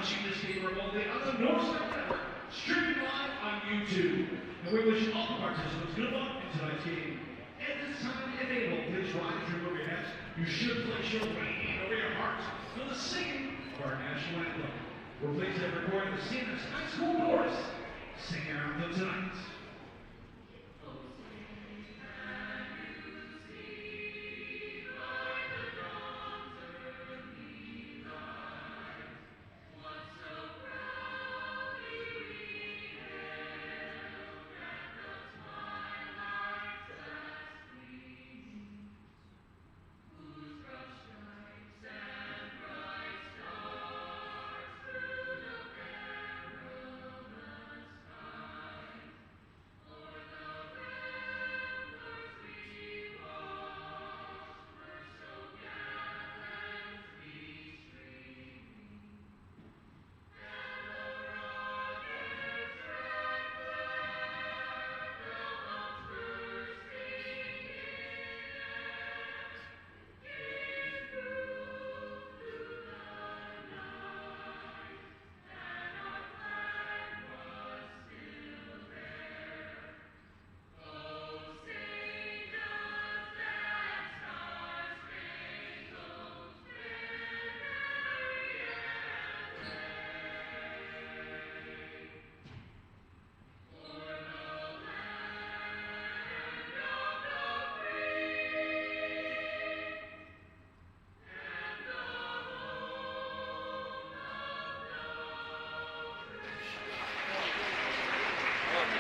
watching this game remotely on the Northstar Network, streaming live on YouTube. And we wish all the participants good luck in tonight's game. At this time, if able, please rise and remove your hats. You should place your right hand over your heart for the singing of our national anthem. We're pleased to have recorded the Sanders High School Chorus singing our anthem tonight.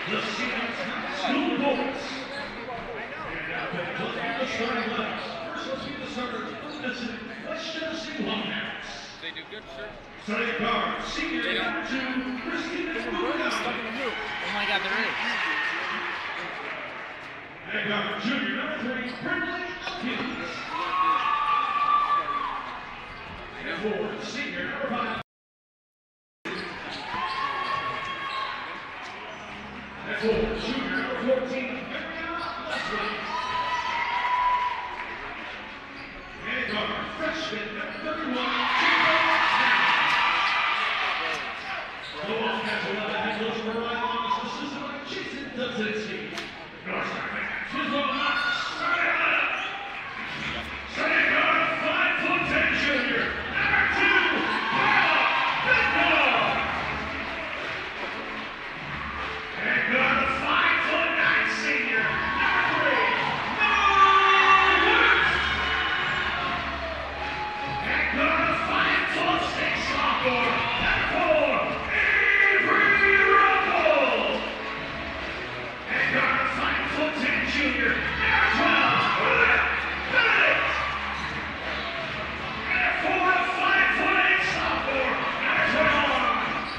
The Sanders High School Chorus. And now the starting lineups. First, let's meet the starters of this West Genesee Wildcats. They do good, sir. Starting guard, senior number 2, Christina Munoz. Oh my God, they're in. And guard, junior number 3, Brinley Hughes. And forward, senior number 5. And forward, junior number 14, Mariana Leslie. And guard, freshman number 31, the Wildcats will have a head coach for Ryan Long, assisted by Jason Dubzinski. Northstar fans, his own marks. Starting guard, 5'10" junior, number 2, Kyle Bednar. And guard, 5'9" senior, number 3, Noah Woods. And guard, 5'6" sophomore, number 4, junior, number 12, Benedict. And for a 5'8" sophomore, number 12,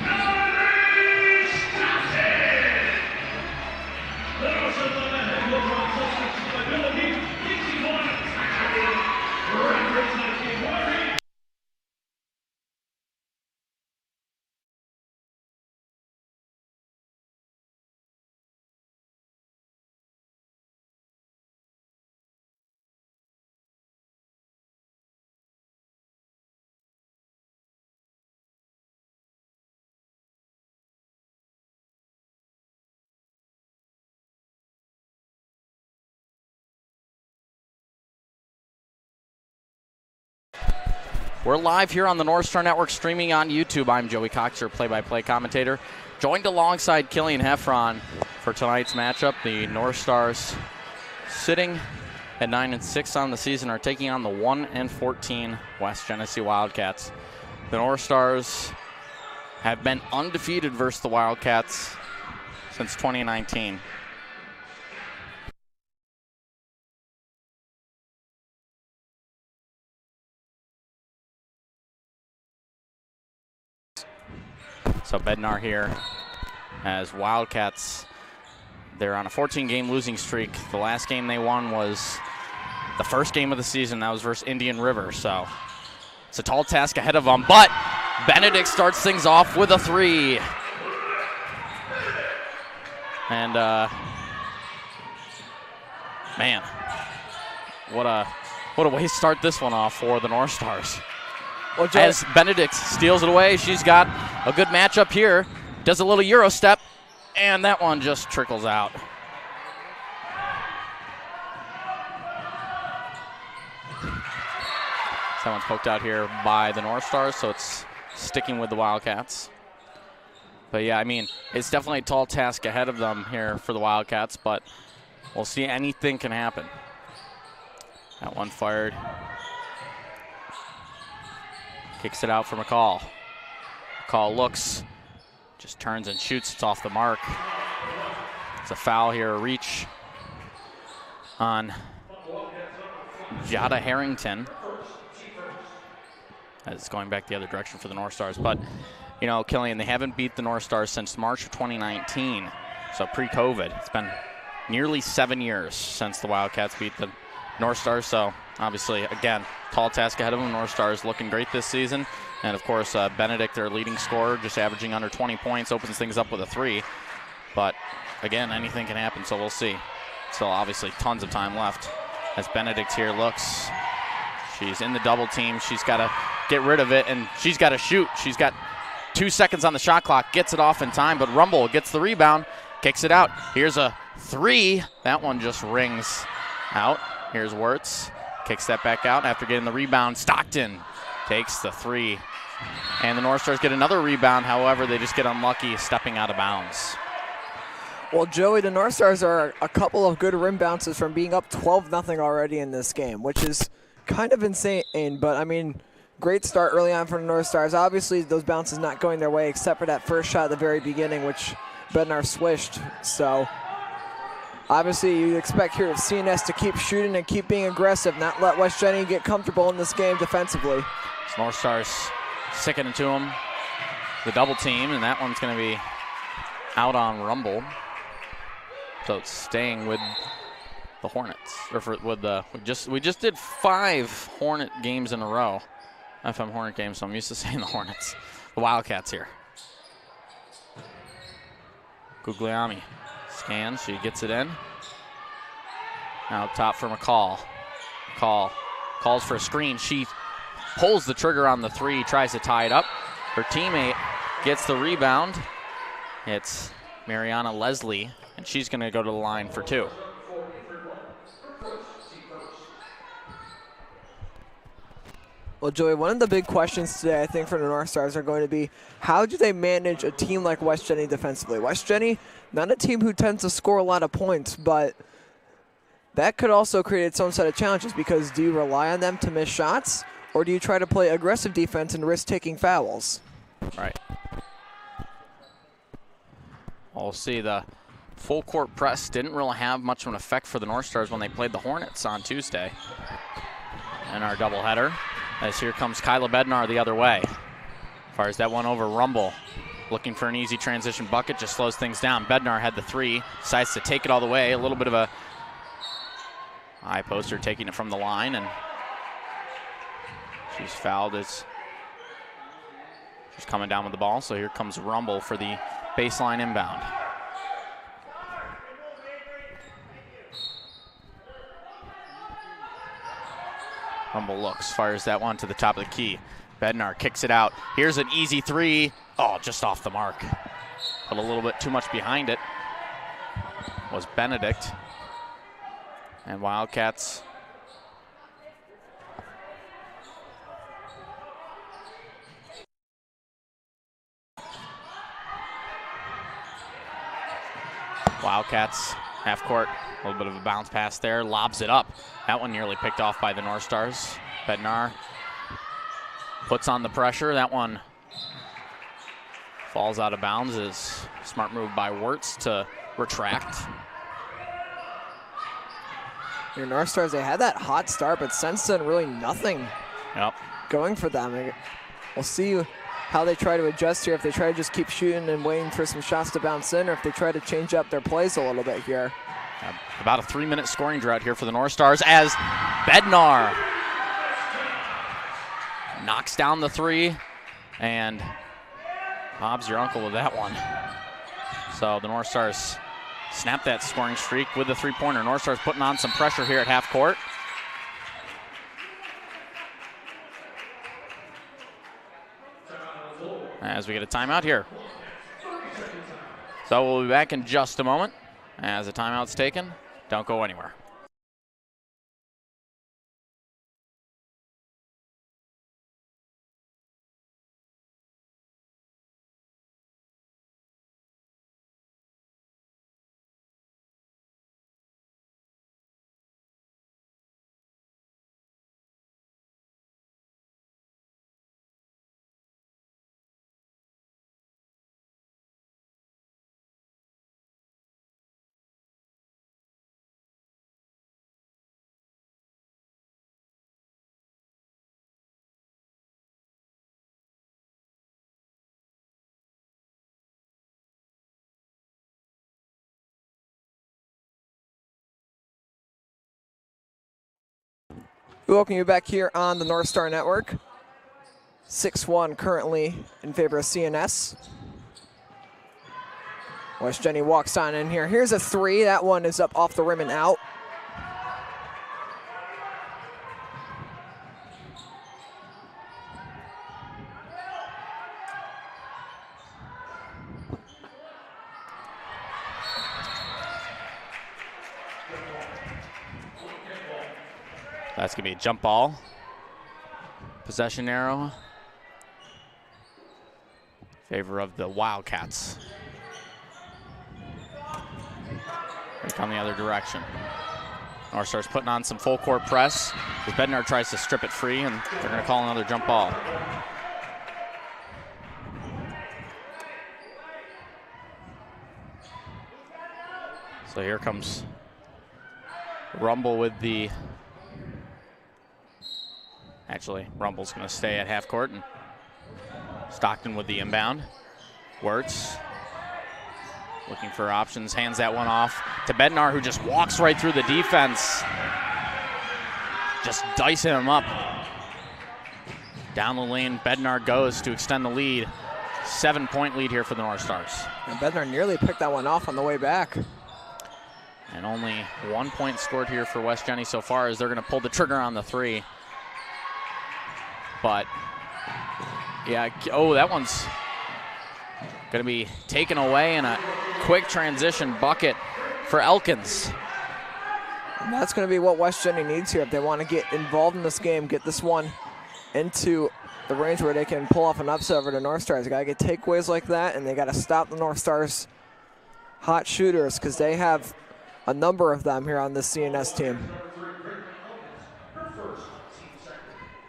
Melanie Stockton. The Northstar head coach on substance ability, easy one, reference on game 1. We're live here on the Northstar Network, streaming on YouTube. I'm Joey Cox, your play-by-play commentator, joined alongside Killian Heffron for tonight's matchup. The North Stars, sitting at 9-6 on the season, are taking on the 1-14 West Genesee Wildcats. The North Stars have been undefeated versus the Wildcats since 2019. So Bednar here as Wildcats, they're on a 14-game losing streak. The last game they won was the first game of the season. That was versus Indian River. So it's a tall task ahead of them. But Benedict starts things off with a 3. And, man, what a way to start this one off for the North Stars. Well, Joe, as Benedict steals it away. She's got a good matchup here. Does a little Euro step, and that one just trickles out. That one's poked out here by the North Stars, so it's sticking with the Wildcats. But yeah, I mean, it's definitely a tall task ahead of them here for the Wildcats, but we'll see. Anything can happen. That one fired. Kicks it out for McCall. McCall looks, just turns and shoots. It's off the mark. It's a foul here, a reach on Jada Harrington. It's going back the other direction for the North Stars. But, you know, Killian, they haven't beat the North Stars since March of 2019, so pre-COVID. It's been nearly 7 years since the Wildcats beat the North Stars. So, obviously, again, tall task ahead of them. North Stars looking great this season. And, of course, Benedict, their leading scorer, just averaging under 20 points, opens things up with a 3. But, again, anything can happen, so we'll see. Still, obviously, tons of time left as Benedict here looks. She's in the double team. She's got to get rid of it, and she's got to shoot. She's got 2 seconds on the shot clock, gets it off in time, but Rumble gets the rebound, kicks it out. Here's a 3. That one just rings out. Here's Wirtz, kicks that back out after getting the rebound. Stockton takes the 3. And the North Stars get another rebound. However, they just get unlucky stepping out of bounds. Well, Joey, the North Stars are a couple of good rim bounces from being up 12-0 already in this game, which is kind of insane. But, I mean, great start early on for the North Stars. Obviously, those bounces not going their way except for that first shot at the very beginning, which Bednar swished. So, obviously, you expect here of CNS to keep shooting and keep being aggressive, not let West Jenny get comfortable in this game defensively. North Stars sticking it to them. The double team, and that one's going to be out on Rumble. So it's staying with the Hornets, we just did 5 Hornet games in a row. FM Hornet games, so I'm used to saying the Hornets. The Wildcats here. Guglielmi scans, she gets it in. Now up top for McCall. McCall calls for a screen. She pulls the trigger on the 3, tries to tie it up. Her teammate gets the rebound. It's Mariana Leslie, and she's going to go to the line for 2. Well, Joey, one of the big questions today, I think, for the North Stars are going to be, how do they manage a team like West Jenny defensively? West Jenny, not a team who tends to score a lot of points, but that could also create its own set of challenges, because do you rely on them to miss shots, or do you try to play aggressive defense and risk taking fouls? Right. We'll see. The full court press didn't really have much of an effect for the North Stars when they played the Hornets on Tuesday in our doubleheader. As here comes Kyla Bednar the other way. Fires that one over Rumble. Looking for an easy transition bucket, just slows things down. Bednar had the 3, decides to take it all the way. A little bit of a high poster taking it from the line, and she's fouled as she's coming down with the ball. So here comes Rumble for the baseline inbound. Rumble looks, fires that one to the top of the key. Bednar kicks it out. Here's an easy 3. Oh, just off the mark. Put a little bit too much behind it. Was Benedict. And Wildcats half court. A little bit of a bounce pass there. Lobs it up. That one nearly picked off by the North Stars. Bednar puts on the pressure. That one falls out of bounds. Is smart move by Wirtz to retract. Your North Stars, they had that hot start, but since then, really nothing going for them. We'll see how they try to adjust here, if they try to just keep shooting and waiting for some shots to bounce in, or if they try to change up their plays a little bit here. About a 3-minute scoring drought here for the North Stars as Bednar knocks down the 3, and Bob's your uncle with that one. So the North Stars snap that scoring streak with the 3-pointer. North Stars putting on some pressure here at half court. as we get a timeout here. So we'll be back in just a moment as the timeout's taken. Don't go anywhere. We welcome you back here on the Northstar Network. 6-1 currently in favor of CNS. West Jenny walks on in here. Here's a three. That one is up off the rim and out. That's going to be a jump ball. Possession arrow. In favor of the Wildcats. They come the other direction. Northstar's putting on some full court press. As Bednar tries to strip it free, and they're going to call another jump ball. So here comes Rumble with the... Actually, Rumble's going to stay at half court, and Stockton with the inbound. Wirtz looking for options, hands that one off to Bednar, who just walks right through the defense. Just dicing him up. Down the lane, Bednar goes to extend the lead. 7-point lead here for the North Stars. And Bednar nearly picked that one off on the way back. And only 1 point scored here for West Jenny so far, as they're going to pull the trigger on the three. But, yeah, oh, that one's going to be taken away, in a quick transition bucket for Elkins. And that's going to be what West Jenny needs here if they want to get involved in this game, get this one into the range where they can pull off an upset over the North Stars. They got to get takeaways like that, and they got to stop the North Stars' hot shooters, because they have a number of them here on this CNS team.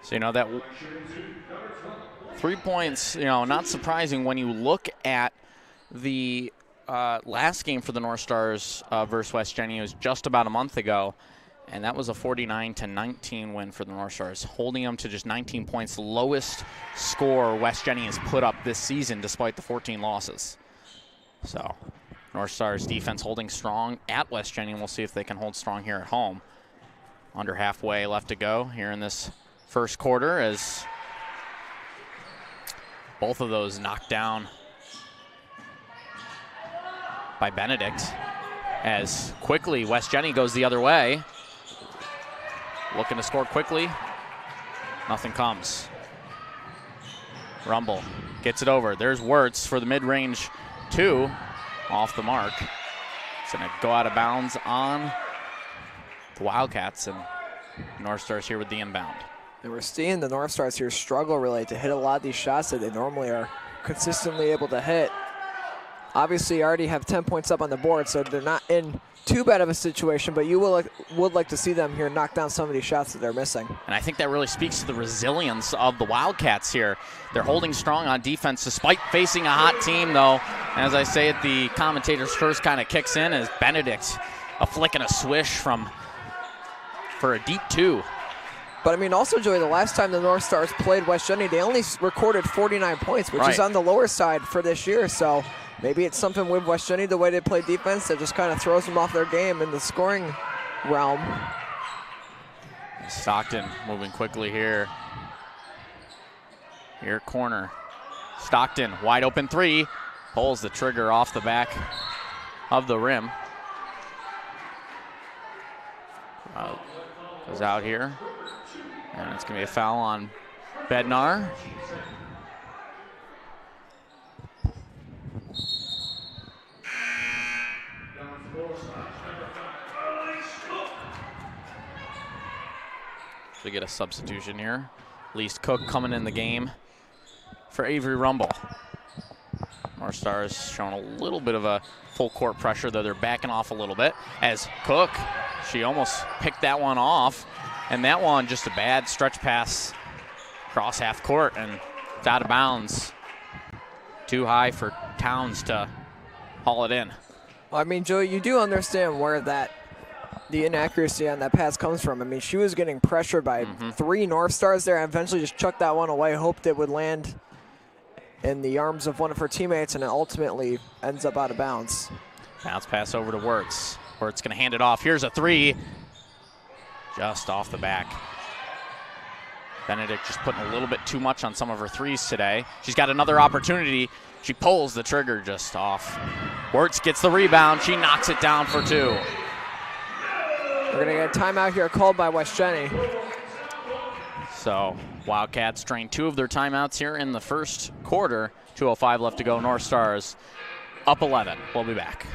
So, you know, that 3 points, you know, not surprising when you look at the last game for the North Stars versus West Jenny. It was just about a month ago, and that was a 49-19 win for the North Stars, holding them to just 19 points, the lowest score West Jenny has put up this season despite the 14 losses. So, North Stars defense holding strong at West Jenny, and we'll see if they can hold strong here at home. Under halfway left to go here in this first quarter, as both of those knocked down by Benedict. As quickly West Jenny goes the other way, looking to score quickly. Nothing comes. Rumble gets it over. There's Wirtz for the mid-range two, off the mark. It's going to go out of bounds on the Wildcats, and North Stars here with the inbound. And we're seeing the North Stars here struggle really to hit a lot of these shots that they normally are consistently able to hit. Obviously, already have 10 points up on the board, so they're not in too bad of a situation, but you would like to see them here knock down some of these shots that they're missing. And I think that really speaks to the resilience of the Wildcats here. They're holding strong on defense despite facing a hot team, though. As I say it, the commentator's first kind of kicks in as Benedict a flick and a swish for a deep two. But I mean, also, Joey, the last time the North Stars played West Jenny, they only recorded 49 points, which is on the lower side for this year. So maybe it's something with West Jenny, the way they play defense, that just kind of throws them off their game in the scoring realm. Stockton moving quickly here. Here, corner. Stockton, wide open three. Pulls the trigger off the back of the rim. Goes out here. And it's going to be a foul on Bednar. We get a substitution here. Least Cook coming in the game for Avery Rumble. Northstar's showing a little bit of a full court pressure, though they're backing off a little bit. As Cook, she almost picked that one off, and that one just a bad stretch pass across half court, and it's out of bounds. Too high for Towns to haul it in. Well, I mean, Joey, you do understand where the inaccuracy on that pass comes from. I mean, she was getting pressured by 3 North Stars there, and eventually just chucked that one away, hoped it would land in the arms of one of her teammates, and it ultimately ends up out of bounds. Bounce pass over to Wirtz. Wirtz going to hand it off. Here's a 3. Just off the back. Benedict just putting a little bit too much on some of her 3s today. She's got another opportunity. She pulls the trigger just off. Wirtz gets the rebound. She knocks it down for 2. We're going to get a timeout here called by West Jenny. So Wildcats drain 2 of their timeouts here in the first quarter. 2:05 left to go. North Stars up 11. We'll be back.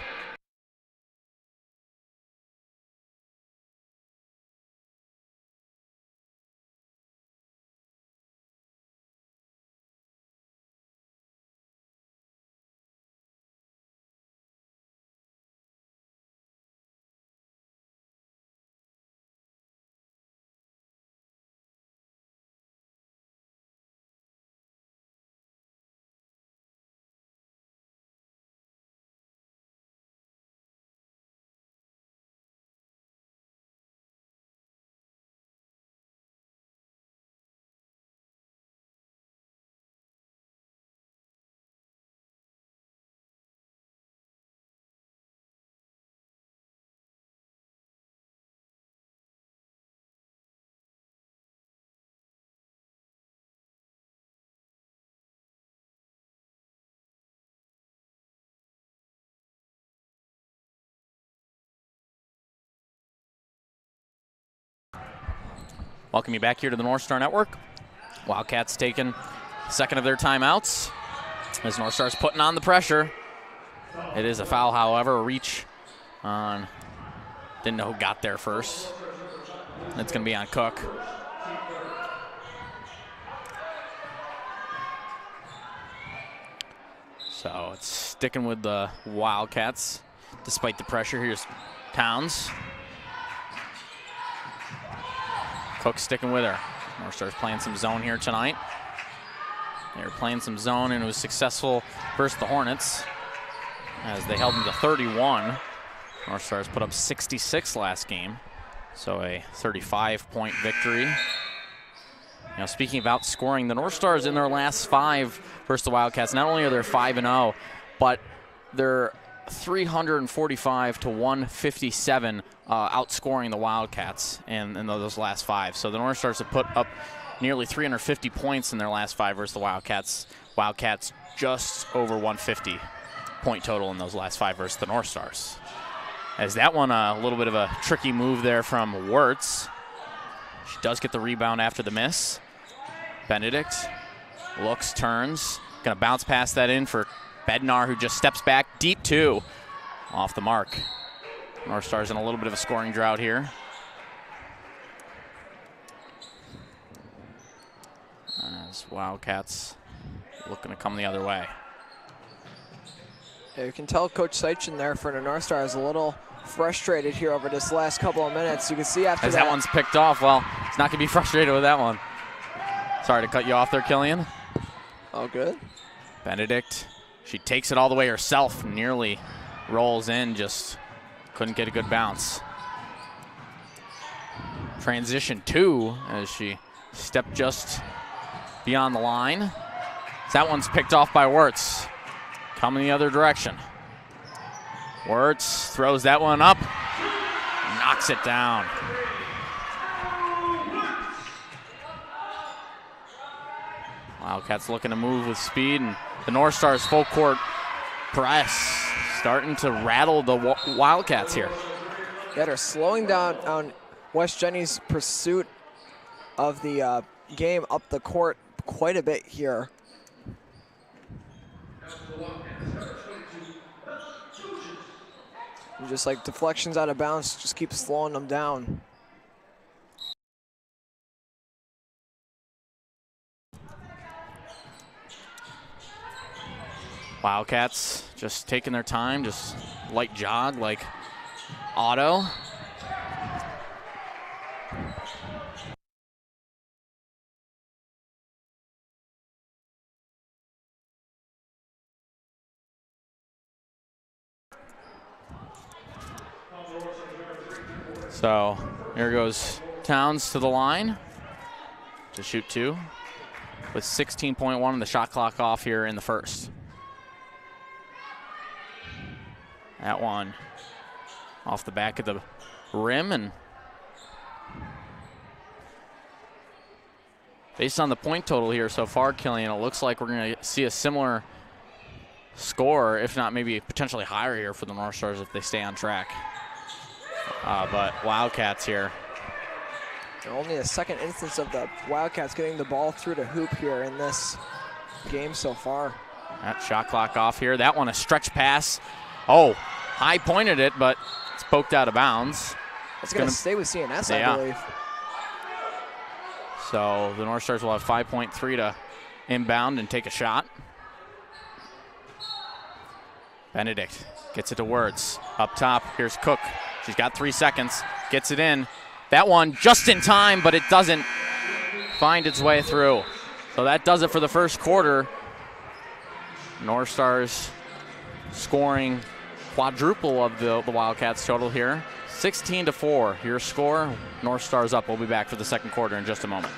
Welcome you back here to the Northstar Network. Wildcats taking second of their timeouts as Northstar's putting on the pressure. It is a foul, however, a reach on, didn't know who got there first. It's going to be on Cook. So it's sticking with the Wildcats despite the pressure. Here's Towns. Cook sticking with her. Northstar's playing some zone here tonight. They were playing some zone, and it was successful versus the Hornets as they held them to 31. Northstars put up 66 last game, so a 35-point victory. Now, speaking of outscoring, the Northstars in their last 5 versus the Wildcats, not only are they 5-0, but they're 345 to 157 outscoring the Wildcats in those last 5. So the Northstars have put up nearly 350 points in their last 5 versus the Wildcats. Wildcats just over 150 point total in those last 5 versus the Northstars. As that one, a little bit of a tricky move there from Wirtz. She does get the rebound after the miss. Benedict looks, turns, gonna bounce past that in for Bednar, who just steps back deep 2 off the mark. Northstars in a little bit of a scoring drought here. As Wildcats looking to come the other way. Yeah, you can tell Coach Seitchen there for the Northstar is a little frustrated here over this last couple of minutes. You can see after that one's picked off. Well, it's not going to be frustrated with that one. Sorry to cut you off there, Killian. Oh, good. Benedict. She takes it all the way herself, nearly rolls in, just couldn't get a good bounce. Transition 2 as she stepped just beyond the line. That one's picked off by Wirtz. Coming the other direction. Wirtz throws that one up, knocks it down. Wildcats looking to move with speed, and the Northstars full court press starting to rattle the Wildcats here. Yeah, they're slowing down on West Jenny's pursuit of the game up the court quite a bit here. And just like deflections out of bounds, just keep slowing them down. Wildcats just taking their time, just light jog like Otto. So here goes Towns to the line to shoot 2 with 16.1 on the shot clock off here in the first. That one off the back of the rim, and based on the point total here so far, Killian, it looks like we're going to see a similar score, if not maybe potentially higher here for the North Stars if they stay on track. But Wildcats here. Only a second instance of the Wildcats getting the ball through the hoop here in this game so far. That shot clock off here. That one a stretch pass. Oh, high pointed it, but it's poked out of bounds. It's going to stay with CNS, I believe. So the North Stars will have 5.3 to inbound and take a shot. Benedict gets it to Words. Up top, here's Cook. She's got 3 seconds, gets it in. That one just in time, but it doesn't find its way through. So that does it for the first quarter. North Stars scoring quadruple of the Wildcats total here. 16-4, your score. North Stars up. We'll be back for the second quarter in just a moment.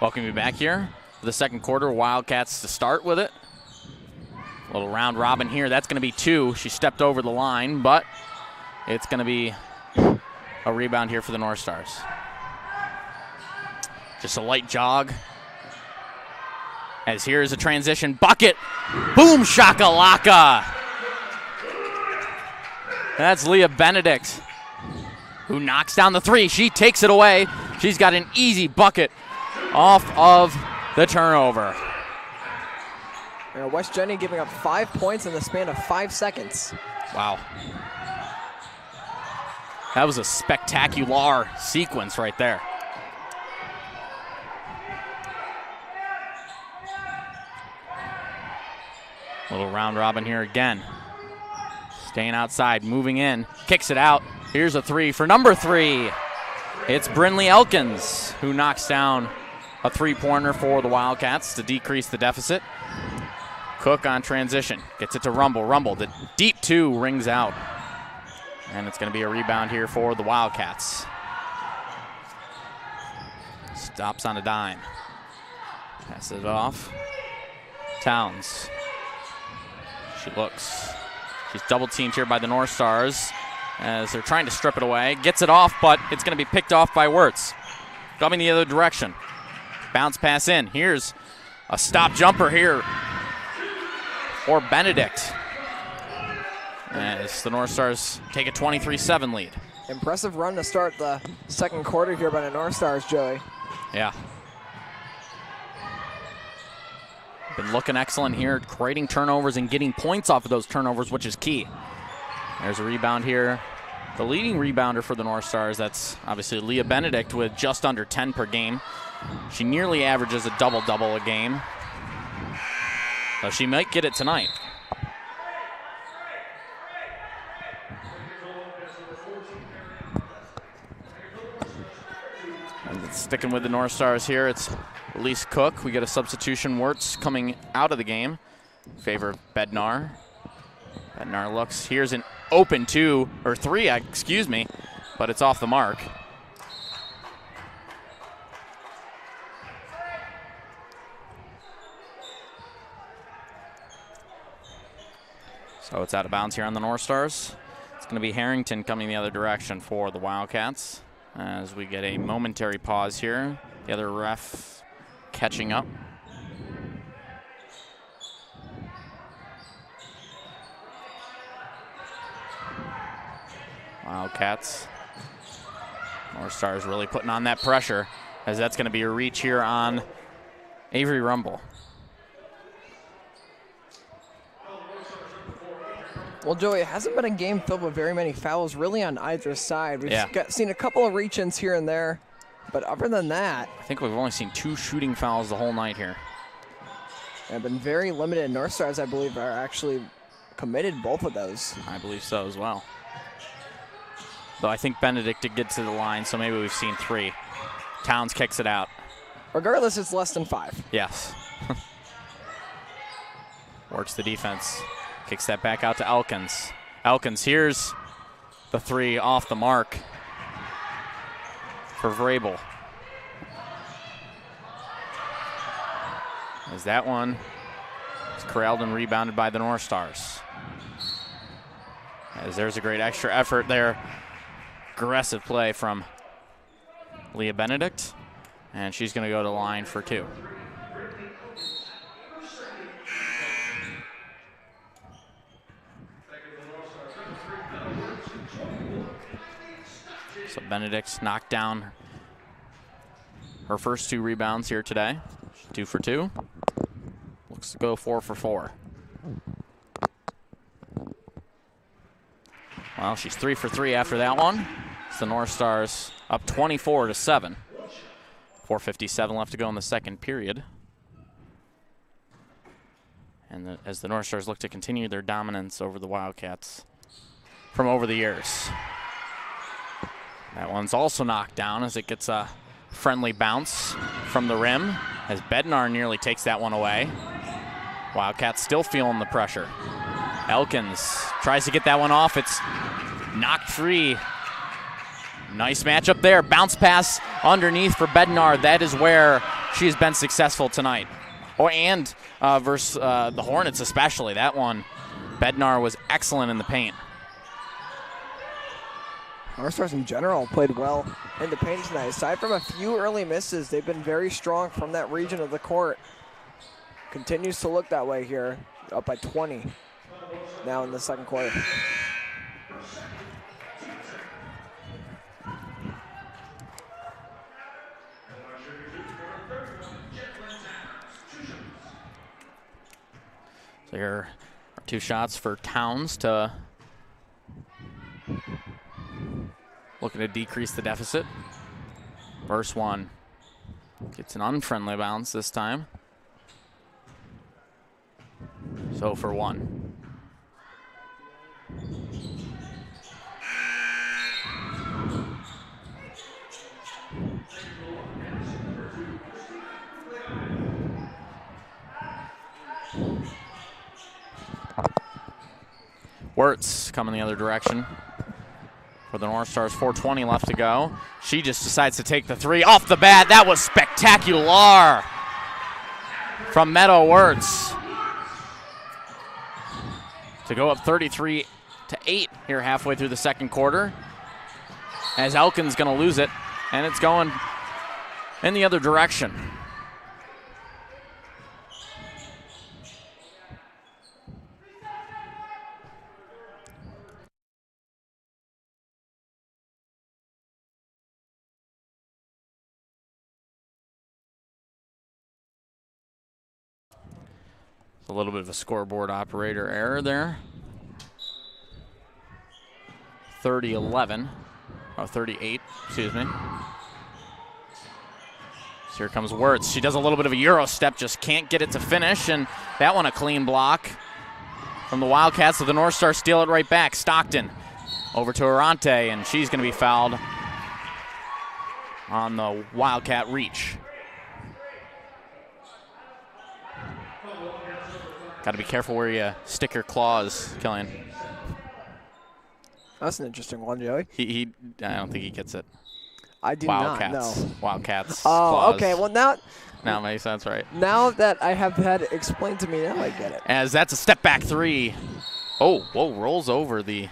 Welcome you back here for the second quarter. Wildcats to start with it. A little round robin here. That's going to be 2. She stepped over the line, but it's going to be a rebound here for the North Stars. Just a light jog. As here's a transition bucket. Boom shakalaka. That's Leah Benedict, who knocks down the 3. She takes it away. She's got an easy bucket off of the turnover. West Jenny giving up 5 points in the span of 5 seconds. Wow. That was a spectacular sequence right there. Little round robin here again. Staying outside, moving in, kicks it out. Here's a 3 for number 3. It's Brinley Elkins who knocks down a 3-pointer for the Wildcats to decrease the deficit. Cook on transition, gets it to Rumble. Rumble, the deep 2 rings out. And it's going to be a rebound here for the Wildcats. Stops on a dime. Passes it off. Towns. She looks. She's double teamed here by the North Stars as they're trying to strip it away. Gets it off, but it's going to be picked off by Wirtz. Coming the other direction. Bounce pass in. Here's a stop jumper here for Benedict, as the North Stars take a 23-7 lead. Impressive run to start the second quarter here by the North Stars, Joey. Yeah. Been looking excellent here, creating turnovers and getting points off of those turnovers, which is key. There's a rebound here. The leading rebounder for the North Stars, that's obviously Leah Benedict with just under 10 per game. She nearly averages a double-double a game. So she might get it tonight. And sticking with the North Stars here, it's Elise Cook. We get a substitution. Wirtz coming out of the game in favor of Bednar. Bednar looks. Here's an open 2 or 3, excuse me, but it's off the mark. So it's out of bounds here on the North Stars. It's going to be Harrington coming the other direction for the Wildcats as we get a momentary pause here. The other ref catching up. Wildcats. North Stars really putting on that pressure as that's going to be a reach here on Avery Rumble. Well, Joey, it hasn't been a game filled with very many fouls really on either side. We've seen a couple of reach-ins here and there, but other than that, I think we've only seen 2 shooting fouls the whole night here. They've been very limited. North Stars, I believe, are actually committed both of those. I believe so as well. Though I think Benedict did get to the line, so maybe we've seen 3. Towns kicks it out. Regardless, it's less than 5. Yes. Works the defense. Kicks that back out to Elkins. Elkins, here's the 3 off the mark for Vrabel. As that one is corralled and rebounded by the North Stars. As there's a great extra effort there. Aggressive play from Leah Benedict. And she's going to go to the line for 2. So Benedict's knocked down her first 2 rebounds here today. 2 for 2. Looks to go 4 for 4. Well, she's 3 for 3 after that one. It's the North Stars up 24-7. 4:57 left to go in the second period. And as the North Stars look to continue their dominance over the Wildcats from over the years. That one's also knocked down as it gets a friendly bounce from the rim as Bednar nearly takes that one away. Wildcats still feeling the pressure. Elkins tries to get that one off. It's knocked free. Nice matchup there. Bounce pass underneath for Bednar. That is where she has been successful tonight. And versus the Hornets especially. That one, Bednar was excellent in the paint. North Stars in general played well in the paint tonight. Aside from a few early misses, they've been very strong from that region of the court. Continues to look that way here, up by 20 now in the second quarter. So here are 2 shots for Towns to looking to decrease the deficit. First one gets an unfriendly bounce this time. So for 1. Wirtz coming the other direction for the North Stars. 4:20 left to go. She just decides to take the 3 off the bat. That was spectacular from Meadow Wirtz to go up 33-8 here halfway through the second quarter. As Elkin's going to lose it, and it's going in the other direction. A little bit of a scoreboard operator error there. 38, excuse me. Here comes Wirtz. She does a little bit of a Euro step, just can't get it to finish, and that one a clean block from the Wildcats, so the North Star steal it right back. Stockton over to Arante, and she's going to be fouled on the Wildcat reach. Got to be careful where you stick your claws, Killian. That's an interesting one, Joey. I don't think he gets it. I do Wildcats. not know. Wildcats. Oh, claws. okay. Well, now Now it makes sense, right? Now that I have had it explained to me, now I get it. As that's a step back three. Oh, whoa, rolls over the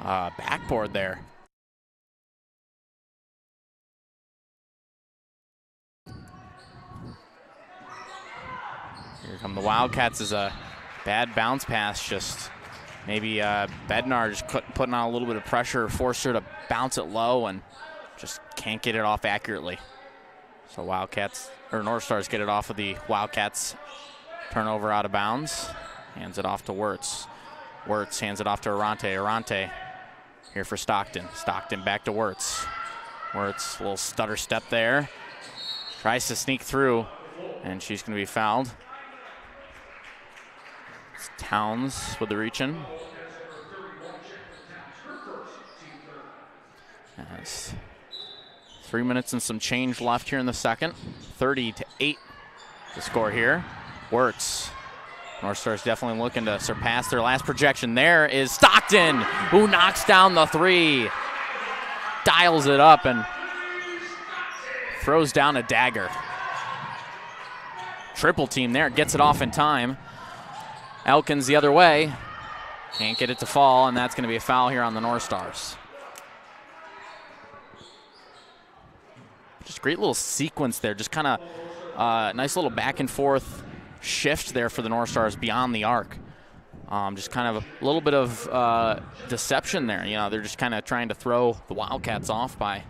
backboard there. Here come the Wildcats as a bad bounce pass. Just maybe Bednar just putting on a little bit of pressure, forced her to bounce it low and just can't get it off accurately. So Wildcats, or North Stars get it off of the Wildcats. Turnover out of bounds. Hands it off to Wirtz. Wirtz hands it off to Arante. Arante here for Stockton. Stockton back to Wirtz. Wirtz, a little stutter step there. Tries to sneak through, and she's going to be fouled. It's Towns with the reach-in. Yes. 3 minutes and some change left here in the second. 30-8 to score here. Wirtz. North Stars definitely looking to surpass their last projection. There is Stockton, who knocks down the three. Dials it up and throws down a dagger. Triple team there, gets it off in time. Elkins the other way. Can't get it to fall, and that's going to be a foul here on the North Stars. Just great little sequence there. Just kind of nice little back and forth shift there for the North Stars beyond the arc. Just kind of a little bit of deception there. You know, they're just kind of trying to throw the Wildcats off by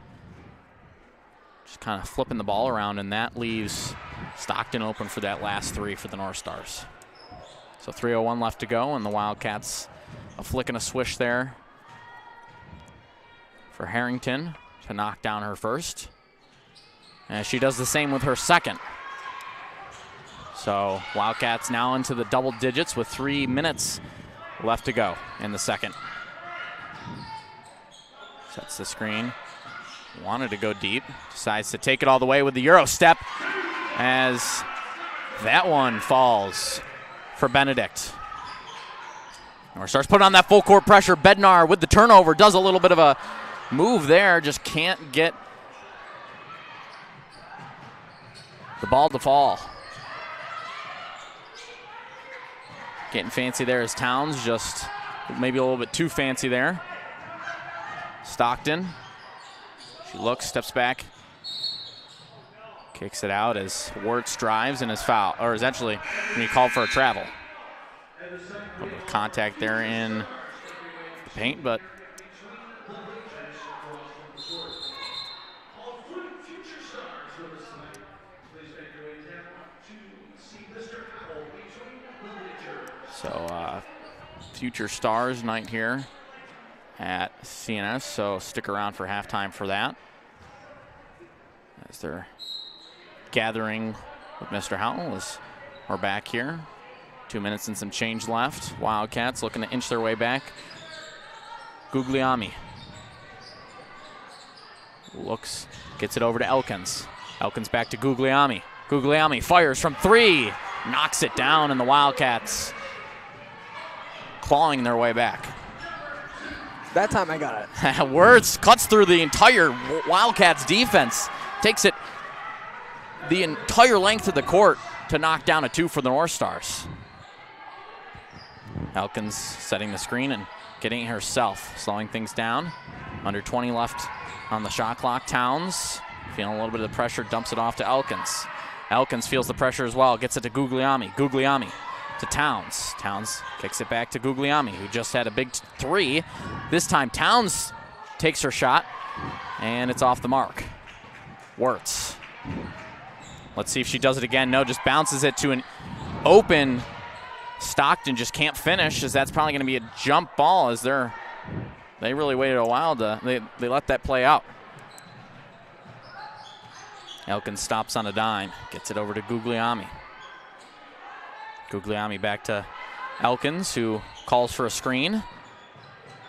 just kind of flipping the ball around, and that leaves Stockton open for that last three for the North Stars. So 3:01 left to go, and the Wildcats a flick and a swish there for Harrington to knock down her first. And she does the same with her second. So Wildcats now into the double digits with 3 minutes left to go in the second. Sets the screen. Wanted to go deep. Decides to take it all the way with the Euro step as that one falls for Benedict. North Stars put on that full court pressure. Bednar with the turnover does a little bit of a move there. Just can't get the ball to fall. Getting fancy there is Towns, just maybe a little bit too fancy there. Stockton, she looks, steps back, kicks it out as Wirtz drives and is foul, or is actually going to be called for a travel. A little bit of contact there in the paint, but so future stars night here at CNS, so stick around for halftime for that as they're gathering with Mr. Howell as we're back here. 2 minutes and some change left. Wildcats looking to inch their way back. Guglielmi looks, gets it over to Elkins. Elkins back to Guglielmi. Guglielmi fires from three, knocks it down, and the Wildcats clawing their way back. That time I got it. Wirtz cuts through the entire Wildcats defense, takes it the entire length of the court to knock down a two for the North Stars. Elkins setting the screen and getting it herself, slowing things down. Under 20 left on the shot clock. Towns feeling a little bit of the pressure, dumps it off to Elkins. Elkins feels the pressure as well, gets it to Guglielmi. Guglielmi to Towns. Towns kicks it back to Guglielmi, who just had a big three. This time Towns takes her shot, and it's off the mark. Wirtz. Let's see if she does it again. No, just bounces it to an open Stockton. Just can't finish, as that's probably going to be a jump ball, as they really waited a while to, they let that play out. Elkins stops on a dime, gets it over to Guglielmi. Guglielmi back to Elkins, who calls for a screen.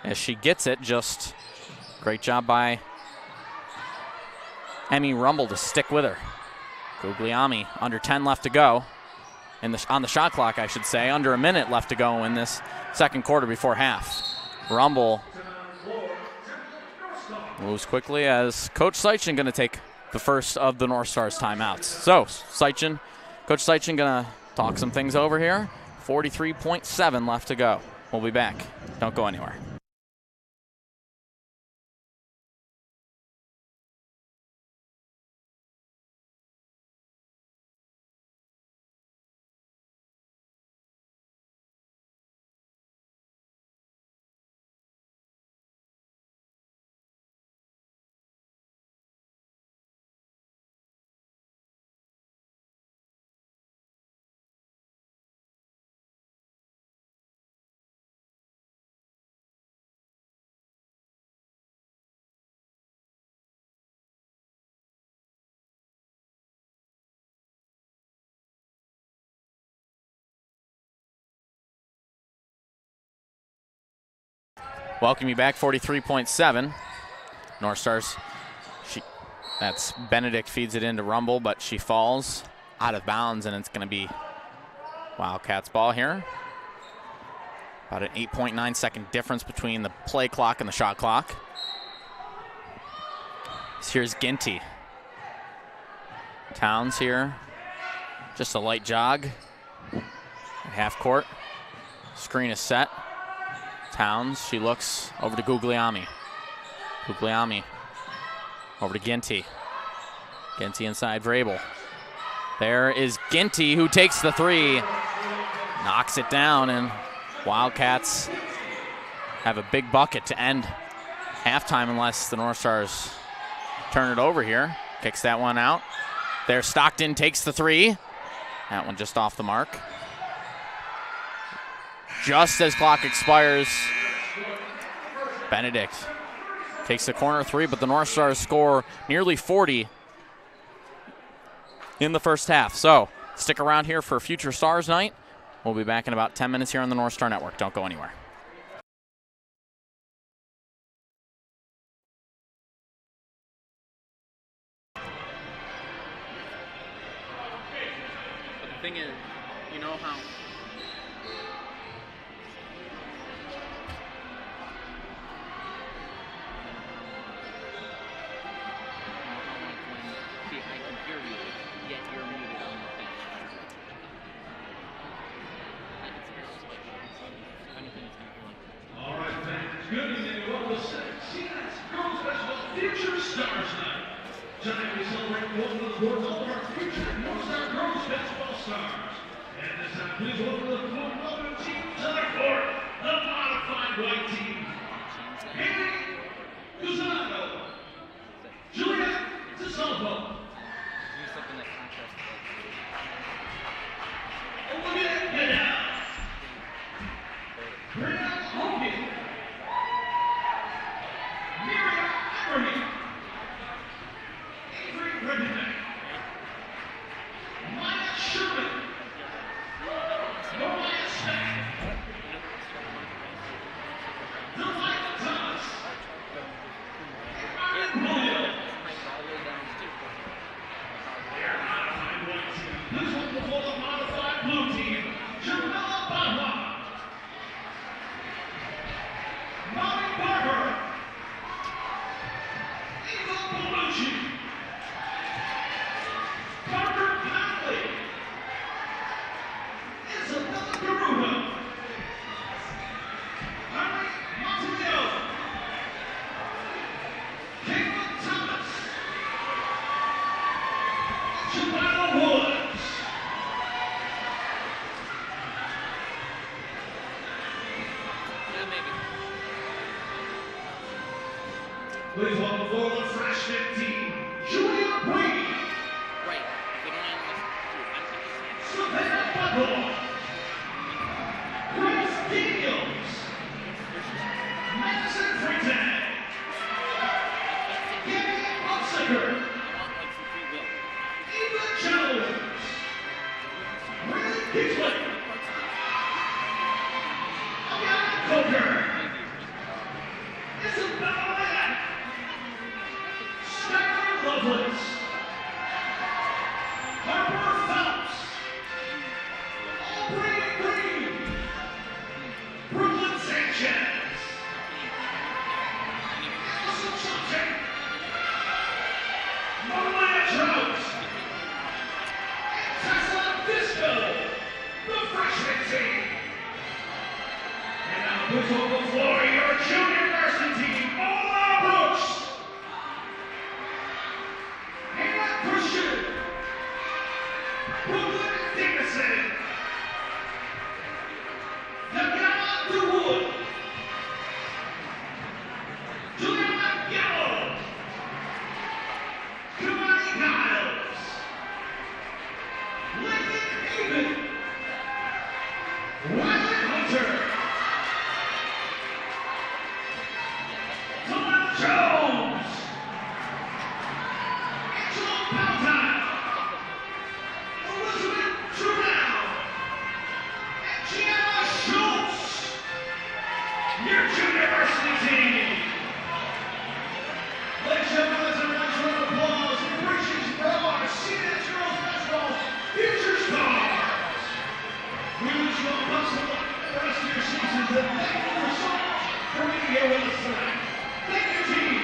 As she gets it, just great job by Emmy Rumble to stick with her. Guglielmi, under 10 left to go. On the shot clock, I should say. Under a minute left to go in this second quarter before half. Rumble moves quickly as Coach Seitchen going to take the first of the North Star's timeouts. So, Coach Seitchen going to talk some things over here. 43.7 left to go. We'll be back. Don't go anywhere. Welcome you back, 43.7. North Stars, that's Benedict feeds it into Rumble, but she falls out of bounds, and it's going to be Wildcats ball here. About an 8.9 second difference between the play clock and the shot clock. Here's Ginty. Towns here, just a light jog at half court. Screen is set. Towns, she looks over to Guglielmi. Guglielmi over to Ginty. Ginty inside Vrabel. There is Ginty, who takes the three, knocks it down, and Wildcats have a big bucket to end halftime unless the North Stars turn it over here. Kicks that one out. There, Stockton takes the three. That one just off the mark. Just as clock expires, Benedict takes the corner three, but the North Stars score nearly 40 in the first half. So stick around here for Future Stars Night. We'll be back in about 10 minutes here on the North Star Network. Don't go anywhere. But the thing is, you know how Good evening, welcome to CNS Girls Basketball Future Stars Night. Tonight we celebrate one of the world's all of our future Northstar Girls Basketball Stars. And this time, please welcome the welcome team to the court, the modified white team. Haley Guzano, Julia DeSalvo, Olivia Vidal, Brianna Hogan, Miriam Emery, Avery Redneck, Maya Sherman, Mariah Smith, Delilah Thomas, Ryan Williams. Their modified white team. This one before the modified blue team, Jamila Baha, Molly Barber, Eva Bellucci, Parker Conley, Isabella Garuda, Harry Montemillo, Caitlin Thomas, Joanna Woods. Please welcome for the freshman team, Julia Brady, Savannah Butler, Grace Daniels, Madison Freitag, Gabby Hunsaker, on the floor, your junior varsity team, Ola Brooks, Hannah Christian, Brooklyn Dickinson, Yagama DeWood, Juliana Gallo, Kamani Niles, Lincoln Even, Wiley Hunter, Todd Jones, Angelo Paltine, Elizabeth Trudell, and Gianna Schultz, your junior varsity team. Ladies and gentlemen, let's have a nice round of applause and appreciation for our CNS girls basketball future stars. We wish you all the best of luck in the rest of your seasons and thank you so much for being here with us tonight. Thank you, team.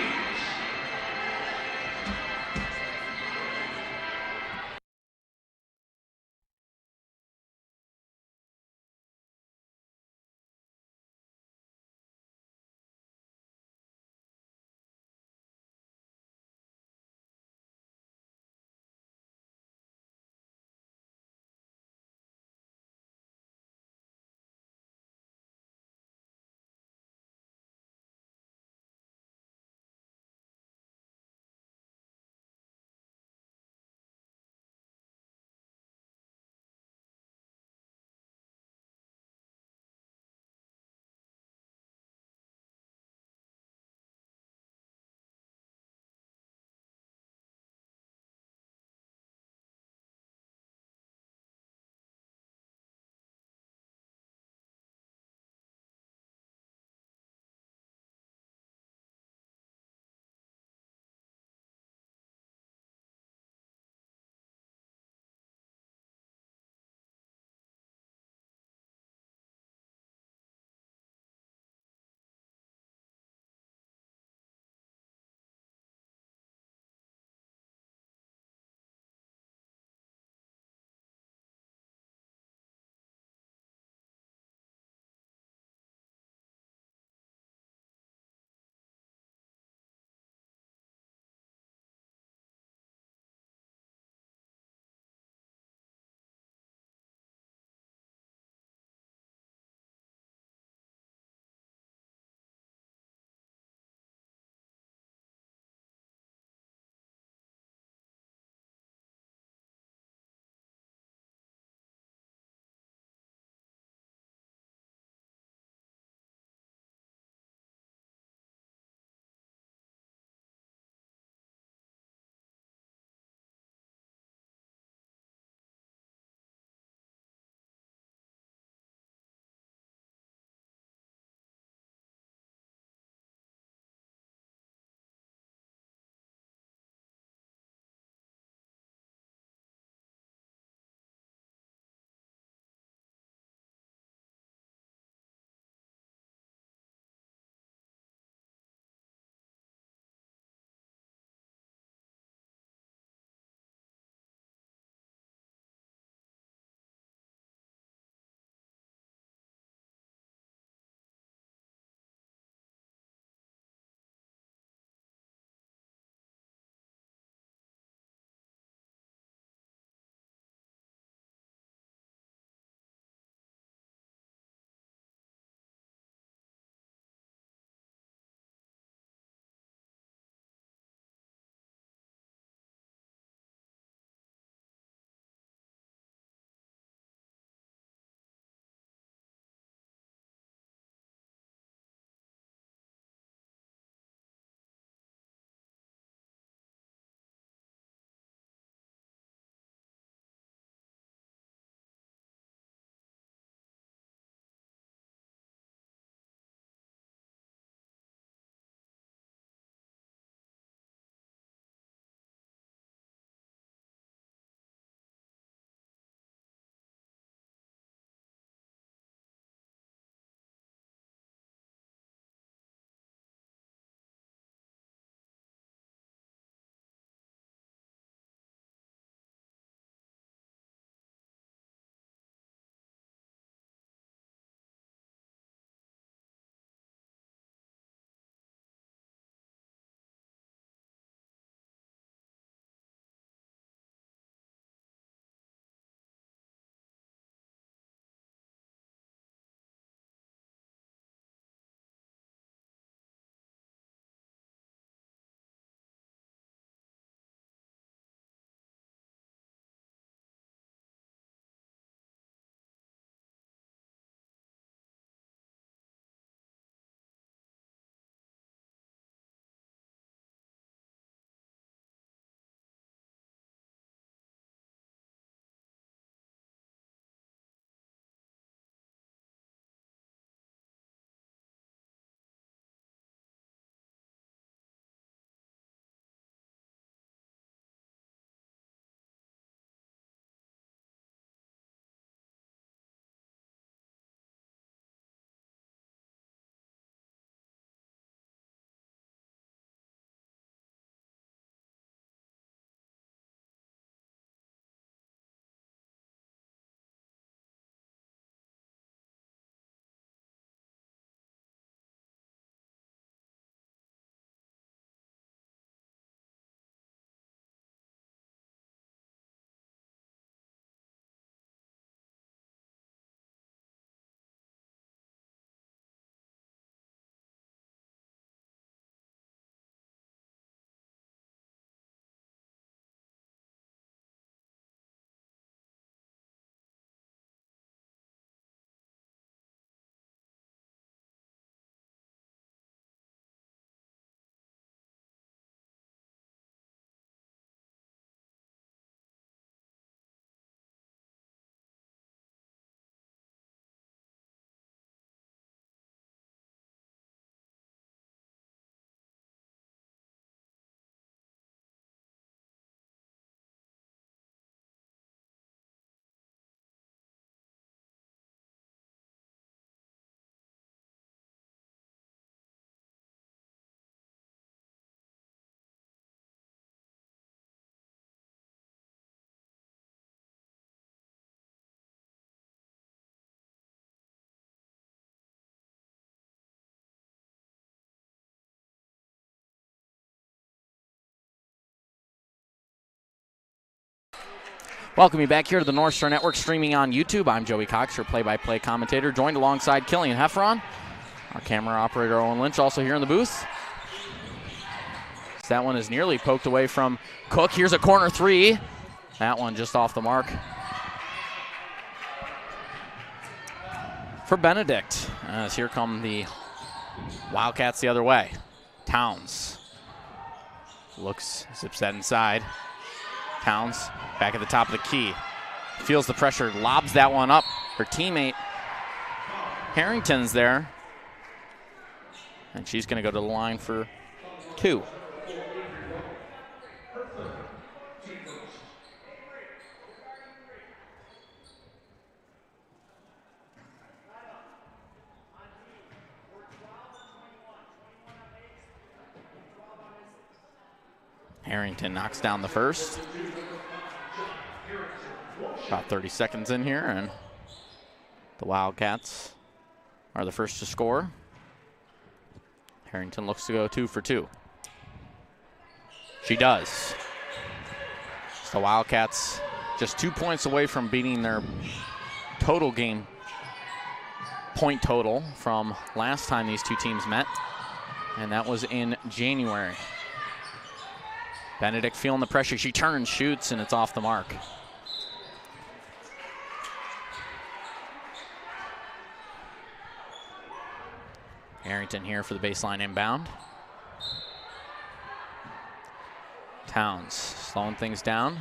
Welcome you back here to the Northstar Network, streaming on YouTube. I'm Joey Cox, your play-by-play commentator, joined alongside Killian Heffron, our camera operator Owen Lynch, also here in the booth. That one is nearly poked away from Cook. Here's a corner three. That one just off the mark for Benedict, as here come the Wildcats the other way. Towns zips that inside. Towns back at the top of the key. Feels the pressure, lobs that one up. Her teammate Harrington's there. And she's going to go to the line for 2. Harrington knocks down the first. About 30 seconds in here, and the Wildcats are the first to score. Harrington looks to go 2 for 2. She does. So the Wildcats just 2 points away from beating their total game point total from last time these two teams met, and that was in January. Benedict feeling the pressure. She turns, shoots, and it's off the mark. Harrington here for the baseline inbound. Towns slowing things down.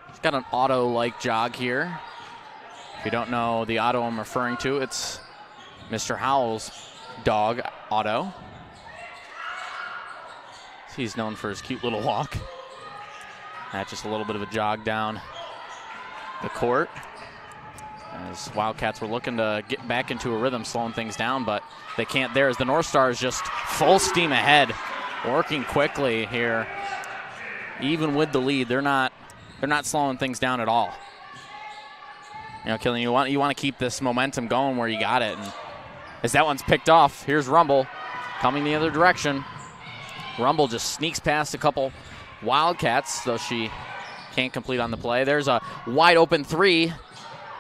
She's got an auto-like jog here. If you don't know the auto I'm referring to, it's Mr. Howell's dog, Otto. He's known for his cute little walk. That's just a little bit of a jog down the court. As Wildcats were looking to get back into a rhythm, slowing things down, but they can't there as the North Star is just full steam ahead, working quickly here. Even with the lead, they're not slowing things down at all. You know, Killian, you want to keep this momentum going where you got it. And as that one's picked off, here's Rumble coming the other direction. Rumble just sneaks past a couple Wildcats, though she can't complete on the play. There's a wide open three,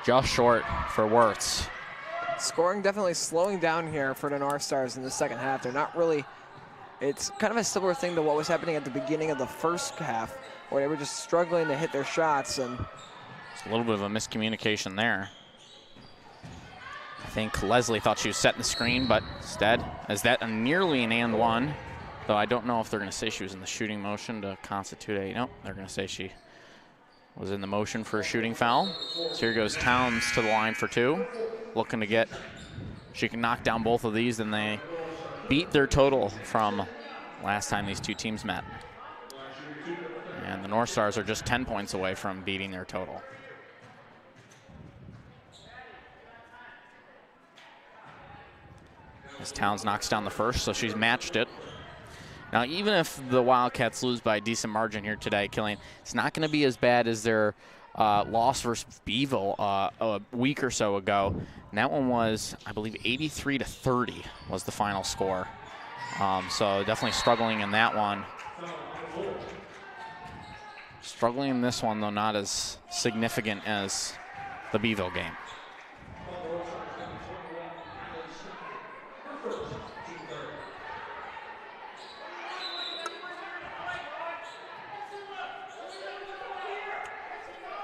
just short for Wirtz. Scoring definitely slowing down here for the North Stars in the second half. They're not really, it's kind of a similar thing to what was happening at the beginning of the first half, where they were just struggling to hit their shots. And it's a little bit of a miscommunication there. I think Leslie thought she was setting the screen, but instead, as that nearly an and one, though I don't know if they're going to say she was in the shooting motion to constitute a, no, they're going to say she was in the motion for a shooting foul. So here goes Towns to the line for 2, looking to get, she can knock down both of these, and they beat their total from last time these two teams met. And the North Stars are just 10 points away from beating their total. As Towns knocks down the first, so she's matched it. Now, even if the Wildcats lose by a decent margin here today, Killian, it's not going to be as bad as their loss versus Beeville a week or so ago. And that one was, I believe, 83-30 was the final score. So definitely struggling in that one. Struggling in this one, though, not as significant as the Beeville game.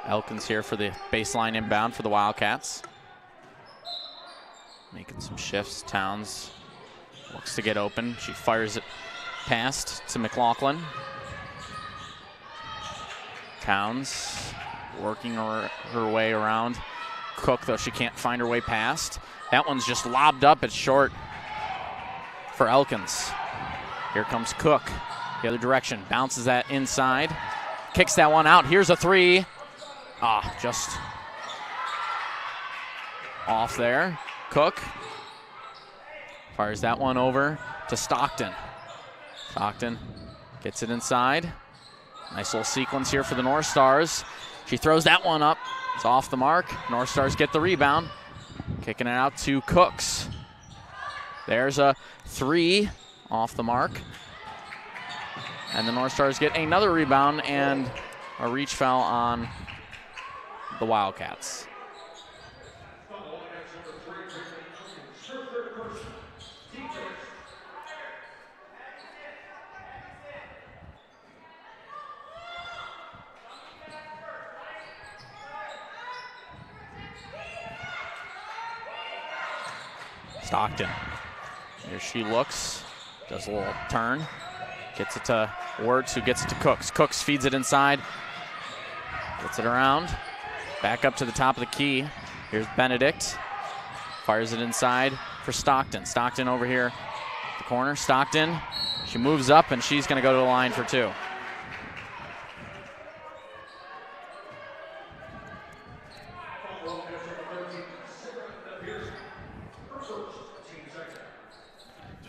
Elkins here for the baseline inbound for the Wildcats. Making some shifts. Towns looks to get open. She fires it past to McLaughlin. Towns working her way around Cook, though she can't find her way past. That one's just lobbed up. It's short for Elkins. Here comes Cook the other direction. Bounces that inside. Kicks that one out. Here's a three. Just off there. Cook fires that one over to Stockton. Stockton gets it inside. Nice little sequence here for the North Stars. She throws that one up. It's off the mark. North Stars get the rebound. Kicking it out to Cooks. There's a three off the mark. And the North Stars get another rebound, and a reach foul on the Wildcats. Stockton. Here she looks, does a little turn, gets it to Wirtz, who gets it to Cooks. Cooks feeds it inside, gets it around, back up to the top of the key. Here's Benedict, fires it inside for Stockton. Stockton over here, the corner. Stockton, she moves up and she's going to go to the line for two.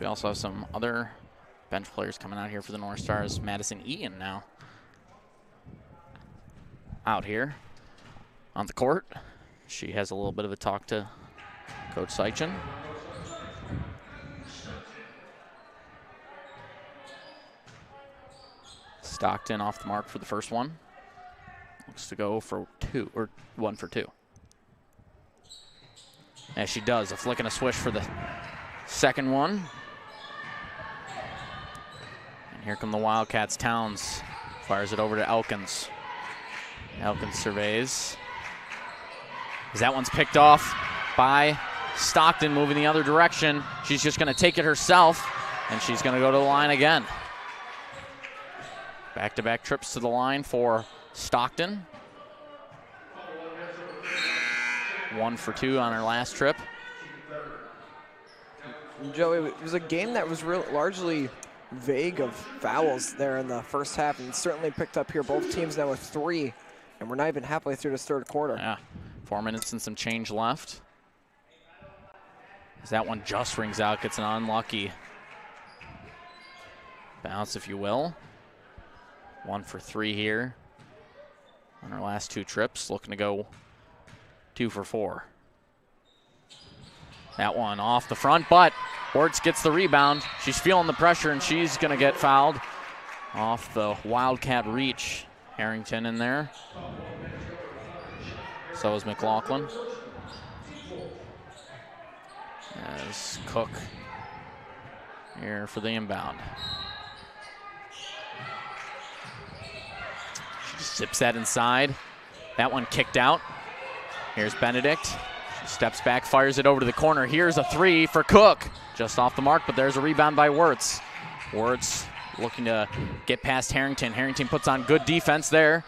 We also have some other bench players coming out here for the North Stars. Madison Eaton now out here on the court. She has a little bit of a talk to Coach Seichin. Stockton off the mark for the first one. Looks to go for two, or 1 for 2. As she does, a flick and a swish for the second one. And here come the Wildcats. Towns fires it over to Elkins. Elkins surveys. As that one's picked off by Stockton, moving the other direction. She's just going to take it herself, and she's going to go to the line again. Back-to-back trips to the line for Stockton. 1 for 2 on her last trip. Joey, it was a game that was largely vague of fouls there in the first half, and certainly picked up here. Both teams now with 3, and we're not even halfway through this third quarter. Yeah, 4 minutes and some change left. As that one just rings out, gets an unlucky bounce, if you will. 1 for 3 here on our last 2 trips, looking to go 2 for 4. That one off the front, but Wirtz gets the rebound. She's feeling the pressure, and she's going to get fouled off the Wildcat reach. Harrington in there. So is McLaughlin. As Cook here for the inbound. She zips that inside. That one kicked out. Here's Benedict. She steps back, fires it over to the corner. Here's a 3 for Cook. Just off the mark, but there's a rebound by Wirtz. Wirtz looking to get past Harrington. Harrington puts on good defense there